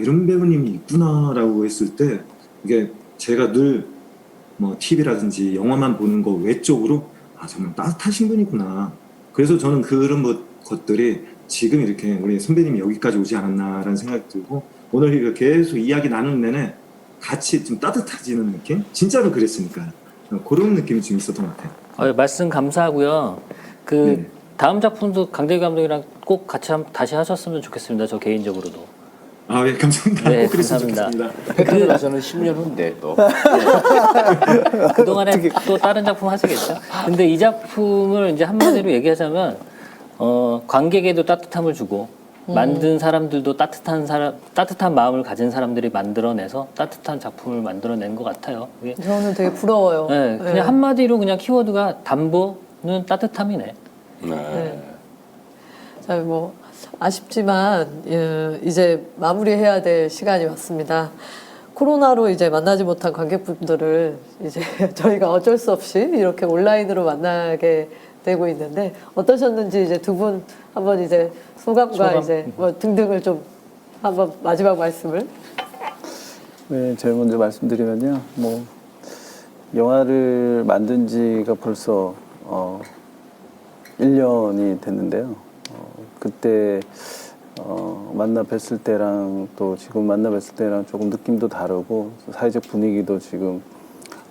이런 배우님이 있구나라고 했을 때 이게 제가 늘 뭐 TV라든지 영화만 보는 거 외적으로 아 정말 따뜻하신 분이구나. 그래서 저는 그런 것들이 지금 이렇게 우리 선배님이 여기까지 오지 않았나라는 생각이 들고 오늘 이렇게 계속 이야기 나누는 내내 같이 좀 따뜻해지는 느낌? 진짜로 그랬으니까 그런 느낌이 좀 있었던 것 같아요. 말씀 감사하고요. 그 네. 다음 작품도 강대규 감독이랑 꼭 같이 다시 하셨으면 좋겠습니다. 저 개인적으로도. 아, 예, 감사합니다. 네, 꼭 그랬으면 감사합니다. 좋겠습니다. 그 나서는 10년 후인데 또. 그동안에 또 다른 작품 하시겠죠? 근데 이 작품을 이제 한마디로 얘기하자면 관객에도 따뜻함을 주고 만든 사람들도 따뜻한 마음을 가진 사람들이 만들어내서 따뜻한 작품을 만들어낸 것 같아요. 그게 저는 되게 부러워요. 네, 그냥 네. 한마디로 그냥 키워드가 담보는 따뜻함이네. 네. 자, 뭐 아쉽지만 이제 마무리해야 될 시간이 왔습니다. 코로나로 이제 만나지 못한 관객분들을 이제 저희가 어쩔 수 없이 이렇게 온라인으로 만나게 되고 있는데 어떠셨는지 이제 두 분 한번 이제 소감. 이제 뭐 등등을 좀 한번 마지막 말씀을. 네, 제가 먼저 말씀드리면요. 뭐 영화를 만든 지가 벌써 1년이 됐는데요. 그때 만나 뵀을 때랑 또 지금 만나 뵀을 때랑 조금 느낌도 다르고 사회적 분위기도 지금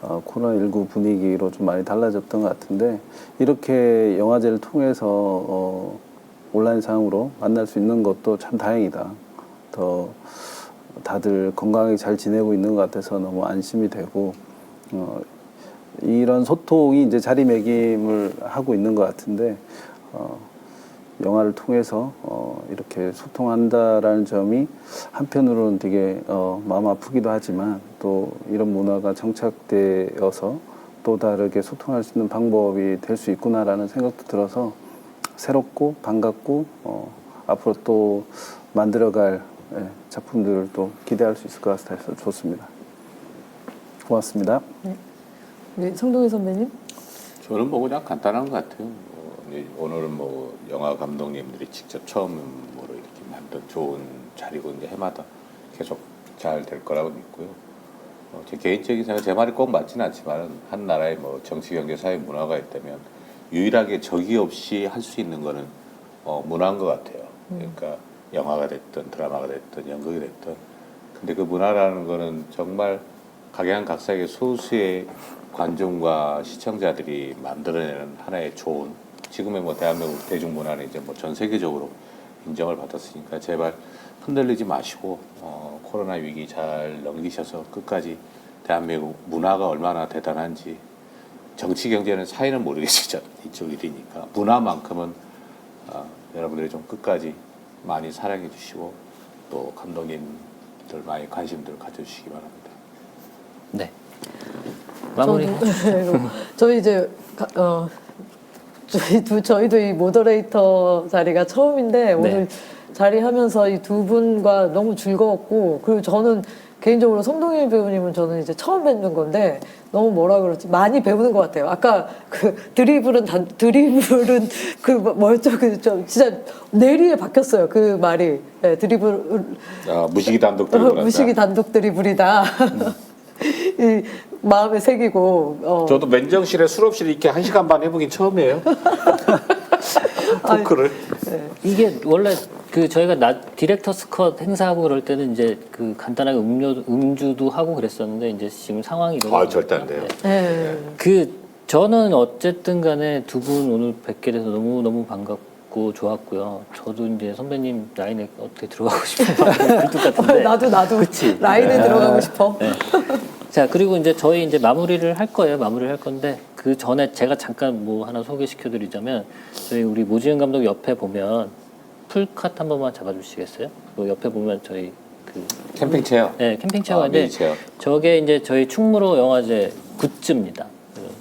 코로나19 분위기로 좀 많이 달라졌던 것 같은데 이렇게 영화제를 통해서 온라인상으로 만날 수 있는 것도 참 다행이다. 더 다들 건강하게 잘 지내고 있는 것 같아서 너무 안심이 되고 이런 소통이 이제 자리매김을 하고 있는 것 같은데 영화를 통해서 이렇게 소통한다라는 점이 한편으로는 되게 마음 아프기도 하지만 또 이런 문화가 정착되어서 또 다르게 소통할 수 있는 방법이 될 수 있구나라는 생각도 들어서 새롭고 반갑고 앞으로 또 만들어갈 작품들을 또 기대할 수 있을 것 같아서 좋습니다. 고맙습니다. 네. 우리 성동희 선배님. 저는 뭐 그냥 간단한 것 같아요. 오늘은 뭐 영화 감독님들이 직접 처음으로 이렇게 만든 좋은 자리고 이제 해마다 계속 잘 될 거라고 믿고요. 제 개인적인 생각, 제 말이 꼭 맞지는 않지만 한 나라의 뭐 정치, 경제, 사회, 문화가 있다면 유일하게 적이 없이 할 수 있는 거는 문화인 것 같아요. 그러니까 영화가 됐든 드라마가 됐든 연극이 됐든 근데 그 문화라는 거는 정말 각양각색의 소수의 관중과 시청자들이 만들어내는 하나의 좋은 지금의 뭐 대한민국 대중문화는 이제 뭐 전 세계적으로 인정을 받았으니까 제발 흔들리지 마시고 코로나 위기 잘 넘기셔서 끝까지 대한민국 문화가 얼마나 대단한지 정치 경제는 사회는 모르겠지만 이쪽 일이니까 문화만큼은 여러분들이 좀 끝까지 많이 사랑해 주시고 또 감독님들 많이 관심들 가져주시기 바랍니다. 네. 마무리. 저희 이제 저희도 이 모더레이터 자리가 처음인데 오늘 자리하면서 이 두 분과 너무 즐거웠고 그리고 저는 개인적으로 성동일 배우님은 저는 이제 처음 뵙는 건데 너무 뭐라 그러지 많이 배우는 것 같아요. 아까 그 드리블은 그 뭐였죠? 그 좀 진짜 내리에 박혔어요. 그 말이 드리블. 무식이 단독 드리블. 무식이 단독 드리블이다. 이 마음에 새기고. 저도 맨정실에 술 없이 이렇게 1시간 반 해보긴 처음이에요. 토크를. 이게 원래 그 저희가 디렉터스 컷 행사하고 그럴 때는 이제 그 간단하게 음주도 하고 그랬었는데 이제 지금 상황이 이런. 절대 안 돼요. 그 저는 어쨌든 간에 두 분 오늘 뵙게 돼서 너무 반갑고 좋았고요. 저도 이제 선배님 라인에 어떻게 들어가고 싶은 마음이 들것 같은데. 나도 그치? 라인에 들어가고 싶어. 네. 자 그리고 이제 저희 이제 마무리를 할 거예요. 마무리를 할 건데 그 전에 제가 잠깐 뭐 하나 소개시켜드리자면 저희 우리 모지은 감독 옆에 보면 풀컷 한 번만 잡아주시겠어요? 그 옆에 보면 저희 그 캠핑 체어. 네, 캠핑 체어인데 미니 체어. 저게 이제 저희 충무로 영화제 굿즈입니다.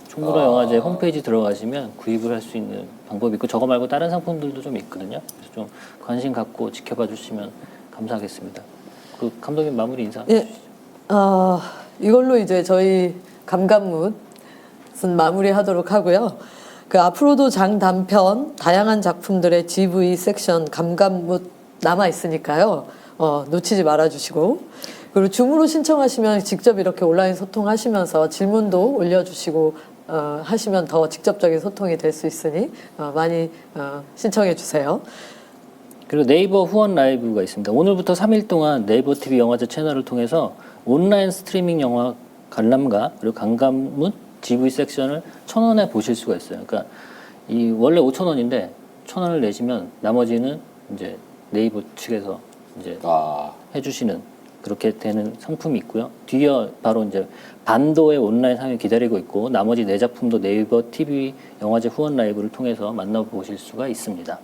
충무로 영화제 홈페이지 들어가시면 구입을 할 수 있는 방법이 있고 저거 말고 다른 상품들도 좀 있거든요. 그래서 좀 관심 갖고 지켜봐 주시면 감사하겠습니다. 그 감독님 마무리 인사. 예. 이걸로 이제 저희 감감문 마무리하도록 하고요. 그 앞으로도 장단편 다양한 작품들의 GV 섹션 감감문 남아 있으니까요. 놓치지 말아주시고 그리고 줌으로 신청하시면 직접 이렇게 온라인 소통하시면서 질문도 올려주시고 하시면 더 직접적인 소통이 될 수 있으니 많이 신청해 주세요. 그리고 네이버 후원 라이브가 있습니다. 오늘부터 3일 동안 네이버 TV 영화제 채널을 통해서 온라인 스트리밍 영화 관람가 그리고 관광 GV 섹션을 1,000원에 보실 수가 있어요. 그러니까 이 원래 5,000원인데 1,000원을 내시면 나머지는 이제 네이버 측에서 이제 해주시는 그렇게 되는 상품이 있고요. 뒤에 바로 이제 반도의 온라인 상영이 기다리고 있고 나머지 4작품도 네이버 TV 영화제 후원 라이브를 통해서 만나보실 수가 있습니다.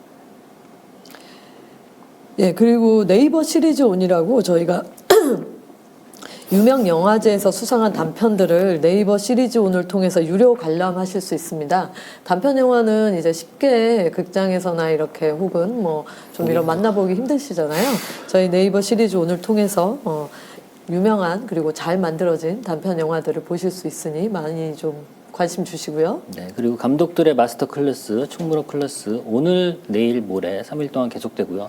예, 그리고 네이버 시리즈 온이라고 저희가 유명 영화제에서 수상한 단편들을 네이버 시리즈 온을 통해서 유료 관람하실 수 있습니다. 단편 영화는 이제 쉽게 극장에서나 이렇게 혹은 뭐 좀 이런 만나보기 힘드시잖아요. 저희 네이버 시리즈 온을 통해서 유명한 그리고 잘 만들어진 단편 영화들을 보실 수 있으니 많이 좀 관심 주시고요. 네, 그리고 감독들의 마스터 클래스, 충무로 클래스 오늘, 내일, 모레 3일 동안 계속되고요.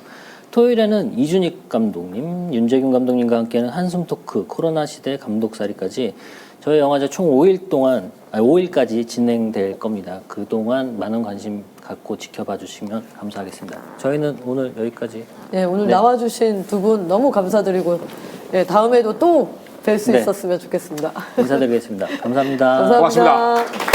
토요일에는 이준익 감독님, 윤재균 감독님과 함께하는 한숨 토크, 코로나 시대 감독살이까지 저희 영화제 총 5일까지 진행될 겁니다. 그동안 많은 관심 갖고 지켜봐 주시면 감사하겠습니다. 저희는 오늘 여기까지. 예, 오늘 네. 나와주신 두 분 너무 감사드리고 예, 다음에도 또 뵐 수 네. 있었으면 좋겠습니다. 인사드리겠습니다. 감사합니다. 감사합니다. 고맙습니다.